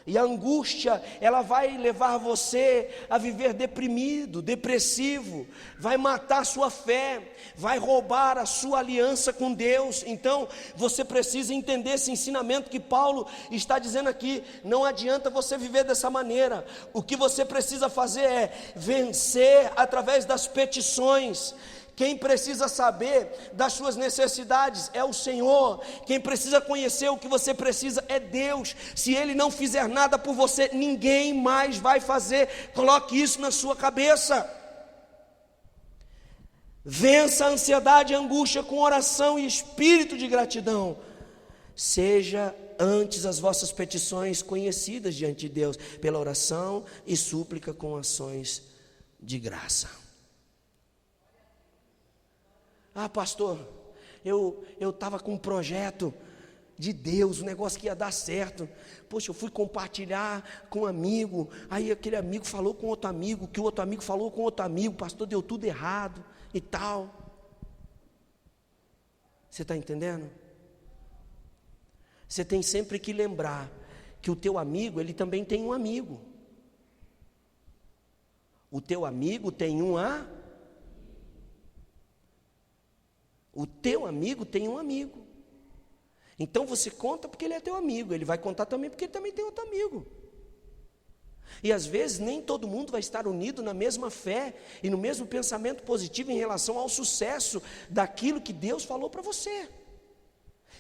E a angústia, ela vai levar você a viver deprimido, depressivo, vai matar a sua fé, vai roubar a sua aliança com Deus. Então, você precisa entender esse ensinamento que Paulo está dizendo aqui. Não adianta você viver dessa maneira. O que você precisa fazer é vencer através das petições. Quem precisa saber das suas necessidades é o Senhor. Quem precisa conhecer o que você precisa é Deus. Se Ele não fizer nada por você, ninguém mais vai fazer. Coloque isso na sua cabeça. Vença a ansiedade e a angústia com oração e espírito de gratidão. Seja antes as vossas petições conhecidas diante de Deus, pela oração e súplica com ações de graça. Ah, pastor, eu estava com um projeto de Deus, um negócio que ia dar certo. Poxa, eu fui compartilhar com um amigo, aí aquele amigo falou com outro amigo, que o outro amigo falou com outro amigo, pastor, deu tudo errado e tal. Você está entendendo? Você tem sempre que lembrar que o teu amigo, ele também tem um amigo. O teu amigo tem O teu amigo tem um amigo. Então você conta porque ele é teu amigo. Ele vai contar também porque ele também tem outro amigo. E às vezes nem todo mundo vai estar unido na mesma fé e no mesmo pensamento positivo em relação ao sucesso daquilo que Deus falou para você.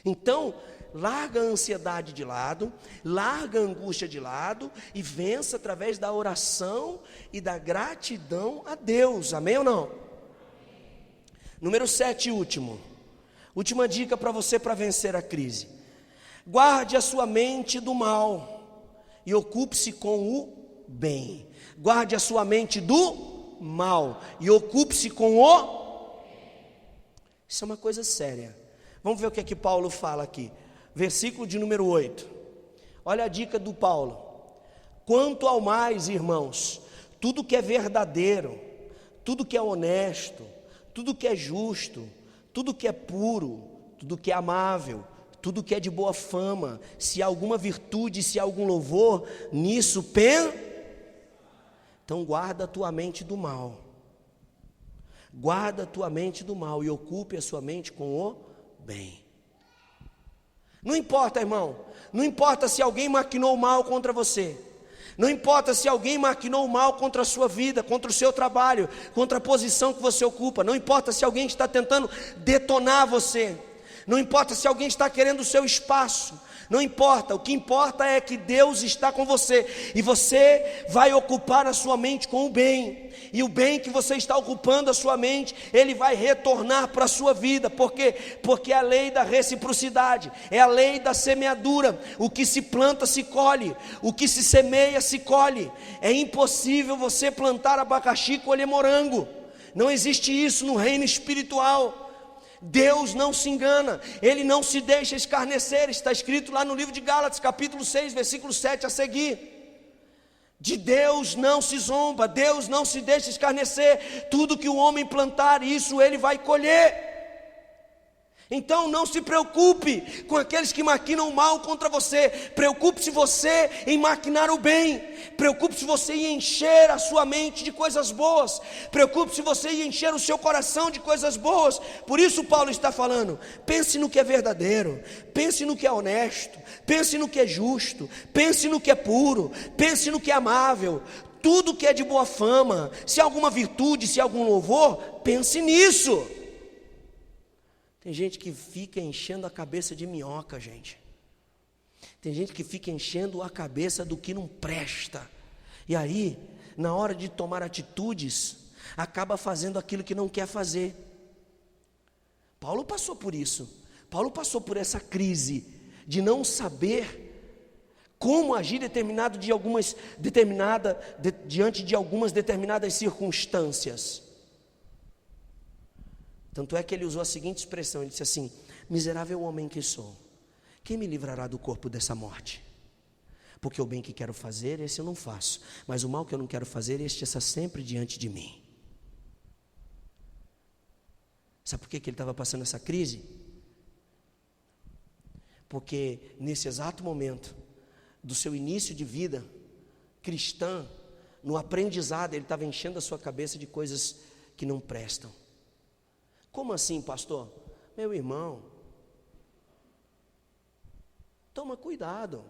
Então, larga a ansiedade de lado, larga a angústia de lado e vença através da oração e da gratidão a Deus. Amém ou não? Número 7, última dica para você para vencer a crise. Guarde a sua mente do mal e ocupe-se com o bem. Guarde a sua mente do mal e ocupe-se com o... Isso é uma coisa séria. Vamos ver o que é que Paulo fala aqui. Versículo de número 8. Olha a dica do Paulo. Quanto ao mais, irmãos, tudo que é verdadeiro, tudo que é honesto, tudo que é justo, tudo que é puro, tudo que é amável, tudo que é de boa fama, se há alguma virtude, se há algum louvor, nisso então guarda a tua mente do mal. Guarda a tua mente do mal e ocupe a sua mente com o bem. Não importa, irmão, não importa se alguém maquinou mal contra você. Não importa se alguém maquinou mal contra a sua vida, contra o seu trabalho, contra a posição que você ocupa. Não importa se alguém está tentando detonar você. Não importa se alguém está querendo o seu espaço. Não importa, o que importa é que Deus está com você. E você vai ocupar a sua mente com o bem. E o bem que você está ocupando a sua mente, ele vai retornar para a sua vida. Por quê? Porque é a lei da reciprocidade, é a lei da semeadura. O que se planta se colhe, o que se semeia se colhe. É impossível você plantar abacaxi e colher morango. Não existe isso no reino espiritual. Deus não se engana, Ele não se deixa escarnecer. Está escrito lá no livro de Gálatas, capítulo 6, versículo 7 a seguir. De Deus não se zomba, Deus não se deixa escarnecer. Tudo que o homem plantar, isso ele vai colher. Então não se preocupe com aqueles que maquinam o mal contra você. Preocupe-se você em maquinar o bem. Preocupe-se você em encher a sua mente de coisas boas. Preocupe-se você em encher o seu coração de coisas boas. Por isso Paulo está falando, pense no que é verdadeiro, pense no que é honesto, pense no que é justo, pense no que é puro, pense no que é amável, tudo que é de boa fama, se há alguma virtude, se há algum louvor, pense nisso. Tem gente que fica enchendo a cabeça de minhoca, gente. Tem gente que fica enchendo a cabeça do que não presta. E aí, na hora de tomar atitudes, acaba fazendo aquilo que não quer fazer. Paulo passou por isso. Paulo passou por essa crise de não saber como agir diante de algumas determinadas circunstâncias. Tanto é que ele usou a seguinte expressão, ele disse assim: miserável homem que sou, quem me livrará do corpo dessa morte? Porque o bem que quero fazer, esse eu não faço, mas o mal que eu não quero fazer, este está sempre diante de mim. Sabe por que ele estava passando essa crise? Porque nesse exato momento do seu início de vida cristã, no aprendizado, ele estava enchendo a sua cabeça de coisas que não prestam. Como assim, pastor? Meu irmão, toma cuidado.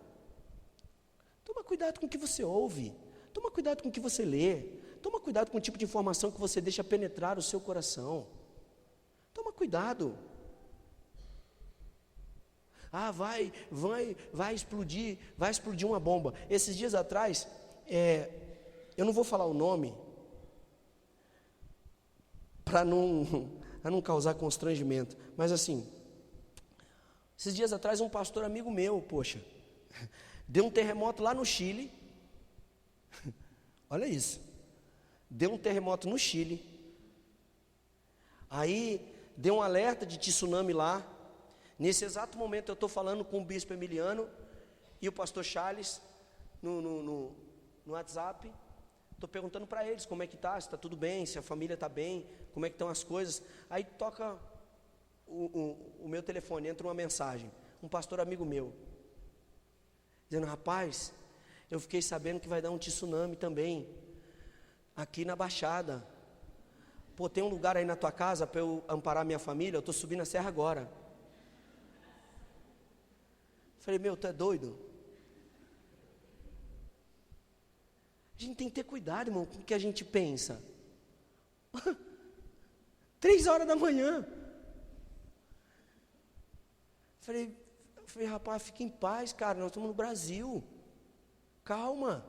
Toma cuidado com o que você ouve. Toma cuidado com o que você lê. Toma cuidado com o tipo de informação que você deixa penetrar o seu coração. Toma cuidado. Ah, vai explodir uma bomba. Esses dias atrás, eu não vou falar o nome, para não causar constrangimento, mas assim, esses dias atrás um pastor amigo meu, deu um terremoto lá no Chile, olha isso, deu um terremoto no Chile, aí deu um alerta de tsunami lá. Nesse exato momento eu estou falando com o bispo Emiliano e o pastor Charles no WhatsApp. Estou perguntando para eles como é que está, se está tudo bem, se a família está bem, como é que estão as coisas. Aí toca o meu telefone, entra uma mensagem, um pastor amigo meu, dizendo: rapaz, eu fiquei sabendo que vai dar um tsunami também, aqui na Baixada. Tem um lugar aí na tua casa para eu amparar minha família? Eu estou subindo a serra agora. Falei: meu, tu é doido? A gente tem que ter cuidado, irmão, com o que a gente pensa. 3 horas da manhã. Falei, rapaz, fique em paz, cara, nós estamos no Brasil. Calma.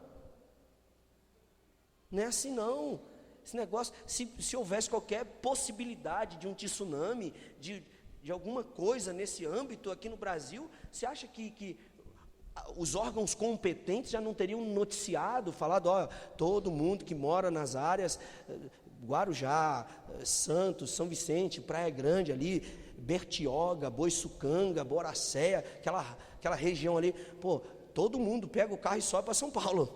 Não é assim não. Esse negócio, se houvesse qualquer possibilidade de um tsunami, de alguma coisa nesse âmbito aqui no Brasil, você acha que os órgãos competentes já não teriam noticiado, falado: todo mundo que mora nas áreas Guarujá, Santos, São Vicente, Praia Grande ali, Bertioga, Boiçucanga, Boracéia, aquela região ali, todo mundo pega o carro e sobe para São Paulo,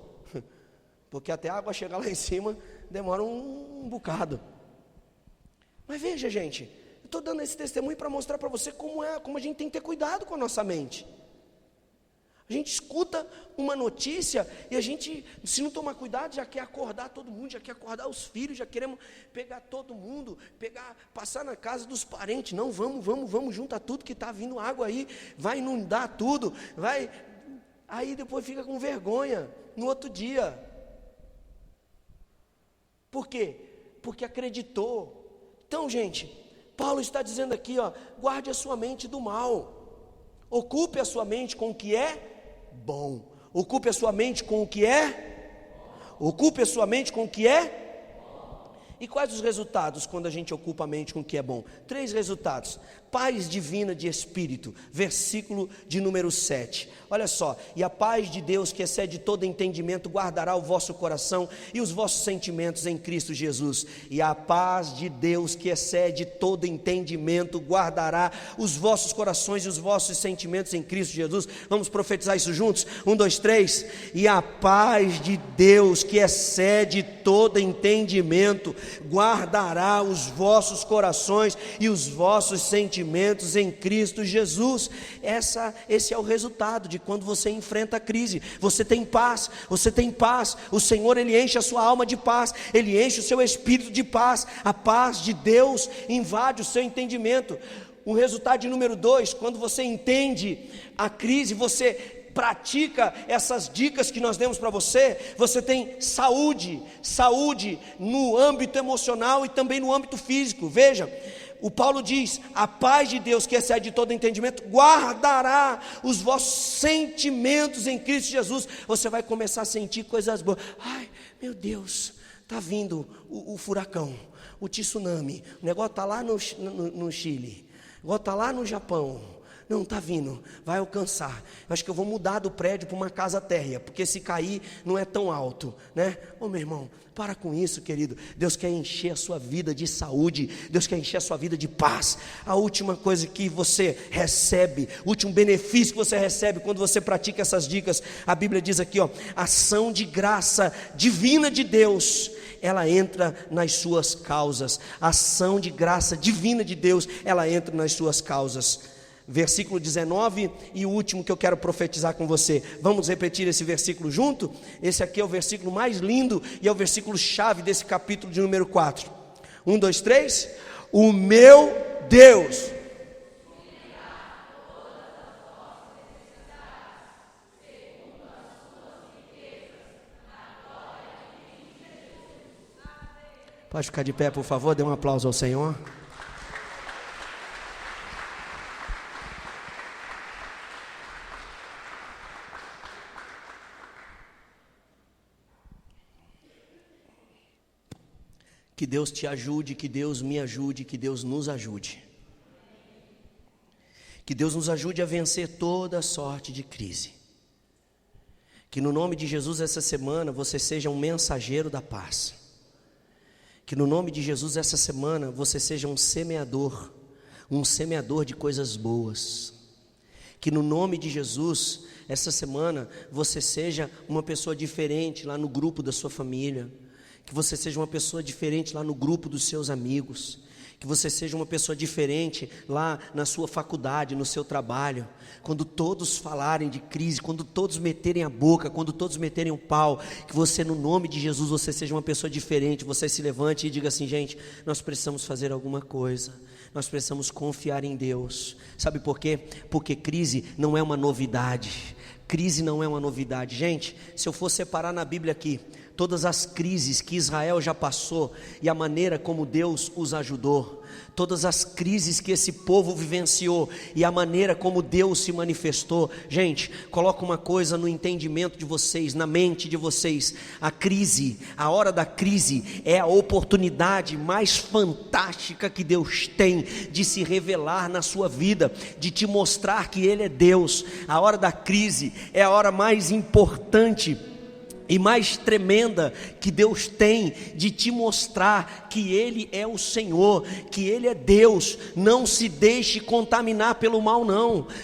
porque até a água chegar lá em cima demora um bocado. Mas veja, gente, eu estou dando esse testemunho para mostrar para você como a gente tem que ter cuidado com a nossa mente. A gente escuta uma notícia e a gente, se não tomar cuidado, já quer acordar todo mundo, já quer acordar os filhos, já queremos pegar todo mundo, passar na casa dos parentes. Não, vamos juntar tudo que está vindo água aí, vai inundar tudo, aí depois fica com vergonha no outro dia. Por quê? Porque acreditou. Então, gente, Paulo está dizendo aqui, guarde a sua mente do mal, ocupe a sua mente com o que é bom, ocupe a sua mente com o que ocupe a sua mente com o que é. E quais os resultados quando a gente ocupa a mente com o que é bom? 3 resultados: paz divina de espírito, versículo de número 7, olha só: e a paz de Deus, que excede todo entendimento, guardará o vosso coração e os vossos sentimentos em Cristo Jesus. E a paz de Deus, que excede todo entendimento, guardará os vossos corações e os vossos sentimentos em Cristo Jesus. Vamos profetizar isso juntos? 1, 2, 3. E a paz de Deus, que excede todo entendimento, guardará os vossos corações e os vossos sentimentos em Cristo Jesus. Esse é o resultado de quando você enfrenta a crise. Você tem paz. O Senhor, Ele enche a sua alma de paz, Ele enche o seu espírito de paz. A paz de Deus invade o seu entendimento. O resultado de número 2, quando você entende a crise, você pratica essas dicas que nós demos para você, você tem saúde no âmbito emocional e também no âmbito físico. Veja, o Paulo diz: a paz de Deus, que excede todo entendimento, guardará os vossos sentimentos em Cristo Jesus. Você vai começar a sentir coisas boas. Ai, meu Deus, está vindo o furacão, o tsunami, o negócio está lá no Chile, o negócio está lá no Japão. Não, está vindo, vai alcançar. Eu acho que eu vou mudar do prédio para uma casa térrea, porque se cair não é tão alto, né? Meu irmão, para com isso, querido. Deus quer encher a sua vida de saúde, Deus quer encher a sua vida de paz. A última coisa que você recebe, o último benefício que você recebe quando você pratica essas dicas, a Bíblia diz aqui, ação de graça divina de Deus, ela entra nas suas causas. A ação de graça divina de Deus, ela entra nas suas causas. Versículo 19 e o último que eu quero profetizar com você. Vamos repetir esse versículo junto? Esse aqui é o versículo mais lindo e é o versículo chave desse capítulo de número 4. 1, 2, 3. O meu Deus. Pode ficar de pé, por favor, dê um aplauso ao Senhor. Que Deus te ajude, que Deus me ajude, que Deus nos ajude. Que Deus nos ajude a vencer toda sorte de crise. Que no nome de Jesus essa semana você seja um mensageiro da paz. Que no nome de Jesus essa semana você seja um semeador de coisas boas. Que no nome de Jesus essa semana você seja uma pessoa diferente lá no grupo da sua família. Que você seja uma pessoa diferente lá no grupo dos seus amigos. Que você seja uma pessoa diferente lá na sua faculdade, no seu trabalho. Quando todos falarem de crise, quando todos meterem a boca, quando todos meterem o pau, que você, no nome de Jesus, você seja uma pessoa diferente. Você se levante e diga assim: gente, nós precisamos fazer alguma coisa. Nós precisamos confiar em Deus. Sabe por quê? Porque crise não é uma novidade. Crise não é uma novidade. Gente, se eu for separar na Bíblia aqui todas as crises que Israel já passou e a maneira como Deus os ajudou, todas as crises que esse povo vivenciou e a maneira como Deus se manifestou, gente, coloca uma coisa no entendimento de vocês, na mente de vocês: a crise, a hora da crise é a oportunidade mais fantástica que Deus tem de se revelar na sua vida, de te mostrar que Ele é Deus. A hora da crise é a hora mais importante e mais tremenda que Deus tem de te mostrar que Ele é o Senhor, que Ele é Deus. Não se deixe contaminar pelo mal,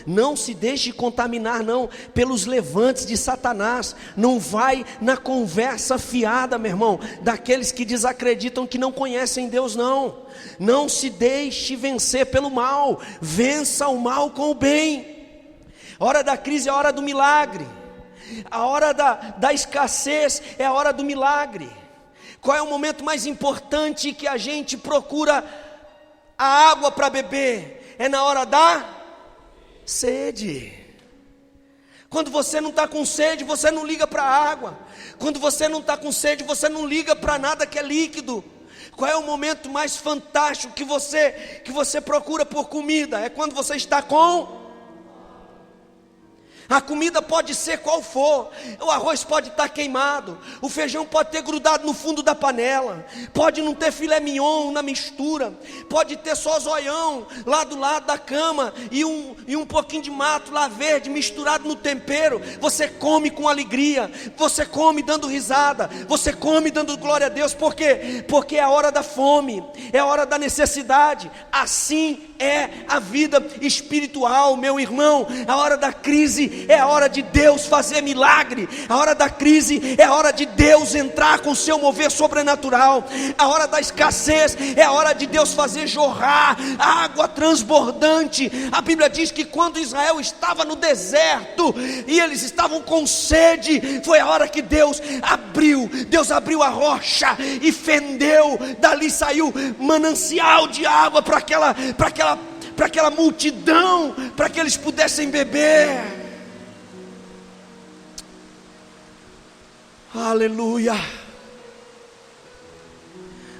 não se deixe contaminar não pelos levantes de Satanás. Não vai na conversa fiada, meu irmão, daqueles que desacreditam, que não conhecem Deus. Não se deixe vencer pelo mal, vença o mal com o bem. A hora da crise é a hora do milagre. A hora da escassez é a hora do milagre. Qual é o momento mais importante que a gente procura a água para beber? É na hora da sede. Quando você não está com sede, você não liga para a água. Quando você não está com sede, você não liga para nada que é líquido. Qual é o momento mais fantástico que você procura por comida? É quando você está com... A comida pode ser qual for, o arroz pode estar queimado, o feijão pode ter grudado no fundo da panela, pode não ter filé mignon na mistura, pode ter só zoião lá do lado da cama e um pouquinho de mato lá verde misturado no tempero. Você come com alegria, você come dando risada, você come dando glória a Deus. Por quê? Porque é a hora da fome, é a hora da necessidade. Assim é a vida espiritual, meu irmão. A hora da crise é a hora de Deus fazer milagre. A hora da crise é a hora de Deus entrar com o seu mover sobrenatural. A hora da escassez é a hora de Deus fazer jorrar água transbordante. A Bíblia diz que quando Israel estava no deserto e eles estavam com sede, foi a hora que Deus abriu a rocha e fendeu. Dali saiu manancial de água para aquela multidão, para que eles pudessem beber. Aleluia.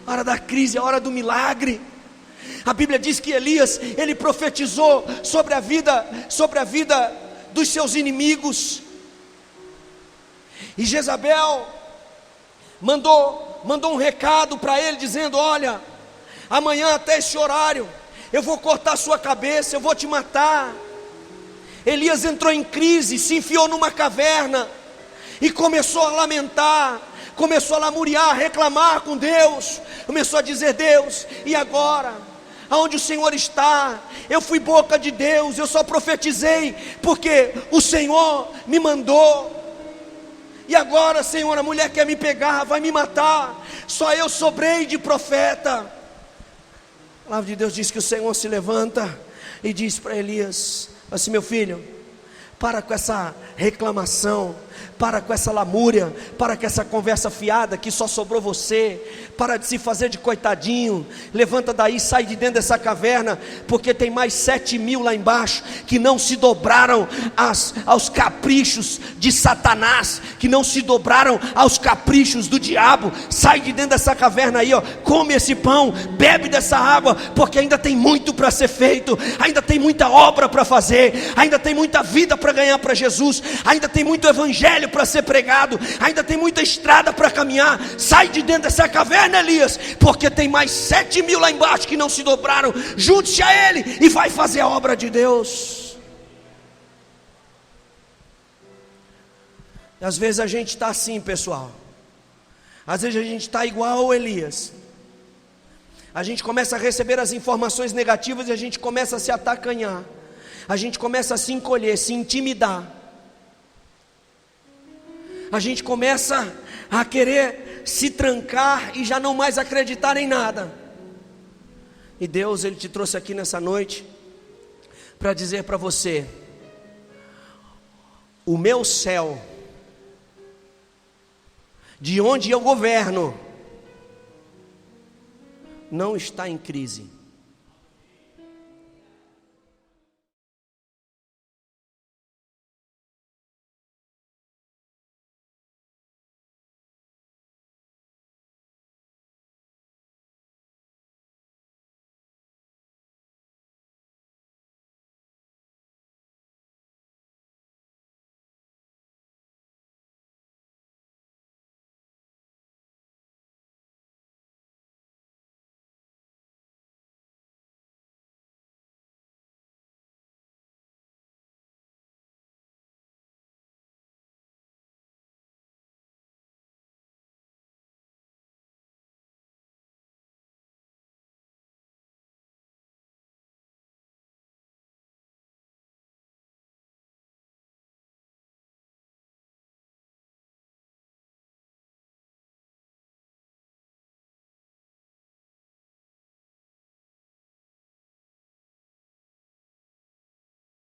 A hora da crise é a hora do milagre. A Bíblia diz que Elias, ele profetizou sobre a vida dos seus inimigos. E Jezabel mandou um recado para ele dizendo: olha, amanhã até esse horário eu vou cortar sua cabeça, eu vou te matar. Elias entrou em crise, se enfiou numa caverna e começou a lamentar, começou a lamuriar, reclamar com Deus. Começou a dizer: Deus, e agora? Aonde o Senhor está? Eu fui boca de Deus, eu só profetizei porque o Senhor me mandou. E agora, Senhor, a mulher quer me pegar, vai me matar. Só eu sobrei de profeta. A palavra de Deus diz que o Senhor se levanta e diz para Elias assim: meu filho, para com essa reclamação, para com essa lamúria, para com essa conversa fiada que só sobrou você. Para de se fazer de coitadinho. Levanta daí, sai de dentro dessa caverna, porque tem mais 7.000 lá embaixo que não se dobraram aos caprichos de Satanás, que não se dobraram aos caprichos do diabo. Sai de dentro dessa caverna aí, ó, come esse pão, bebe dessa água, porque ainda tem muito para ser feito, ainda tem muita obra para fazer, ainda tem muita vida para ganhar para Jesus, ainda tem muito evangelho para ser pregado, ainda tem muita estrada para caminhar. Sai de dentro dessa caverna, Elias, porque tem mais 7.000 lá embaixo que não se dobraram. Junte-se a ele e vai fazer a obra de Deus. E às vezes a gente está assim, pessoal. Às vezes a gente está igual ao Elias. A gente começa a receber as informações negativas e a gente começa a se atacanhar. A gente começa a se encolher, se intimidar. A gente começa a querer se trancar e já não mais acreditar em nada. E Deus, Ele te trouxe aqui nessa noite para dizer para você: o meu céu, de onde eu governo, não está em crise.